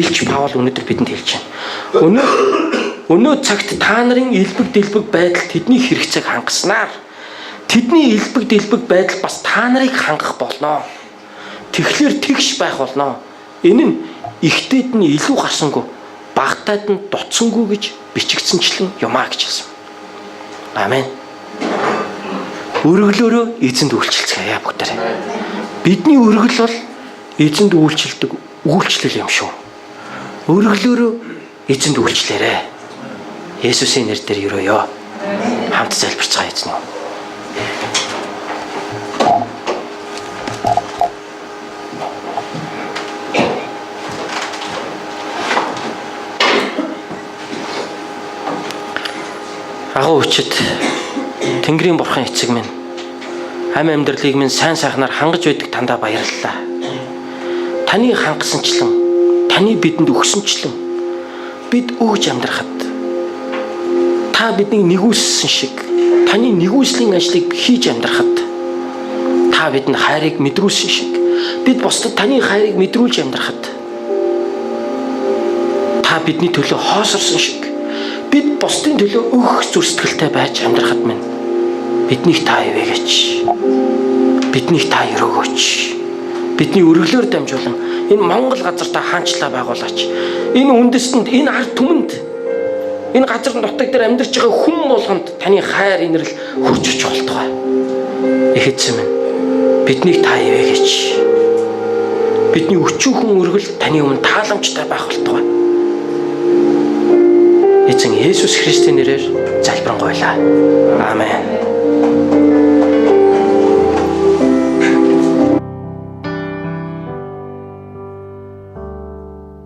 Илч Паул өнөөдөр бидэнд хэлж байна. Өнөө цагт та нарын элбэг дэлбэг байдал тэдний хэрэгцээг хангаснаар тэдний элбэг дэлбэг байдал бас та нарыг хангах болно. Тэгэхээр тэгш байх болно. Энэ нь ихтэйд нь илүү гарсангүй, багтайд нь дуцсангүй гэж бичигдсэнчлэн юмаа гэж хэлсэн. Амен. Өргөлөөрөө эзэнд үйлчлцгээе бүгдээрээ. Бидний өргөл бол эзэнд үйлчлдэг үйлчлэл юм шүү. Өргөлөөрөө эзэнд үйлчлээрэй. Есүсийн нэрээр өрөөё. Хамт залбирцгаая эзэн. Агуу хүчит Тэнгэрийн бурхан эцэг минь амь амьдралыг минь сайн сайхнаар хангаж байдаг тандаа баярлалаа. Таны хангасанчлан, таны бидэнд өгсөнчлэн бид өгж амьдрахад та биднийг нэгүүлсэн шиг таны нэгүслийн ажлыг хийж амьдрахад та бидэнд хайрыг мэдрүүлсэн шиг бид бусдад таны хайрыг мэдрүүлж амьдрахад та бидний төлөө хоосорсон шиг бид бусдын төлөө өөх зүрстгэлтэй байж амьдрахад минь биднийг та ивэгээч, биднийг та өрөөгөөч, бидний өргөлөөр дамжуулан энэ Монгол газар та хаанчлаа байгуулаач. Энэ үндэстэнд, энэ ард түмэнд, энэ газар нутаг дээр амьдарч байгаа хүн болгонд таны хайр инрэл хурж очих болтугай. Их эзэн минь биднийг та ивэгээч. Бидний өчүүхэн өргөл таны өмнө тааламжтай байх болтугай. Эзэн Есүс Христосийн нэрээр залбирanгуйлаа. Амен.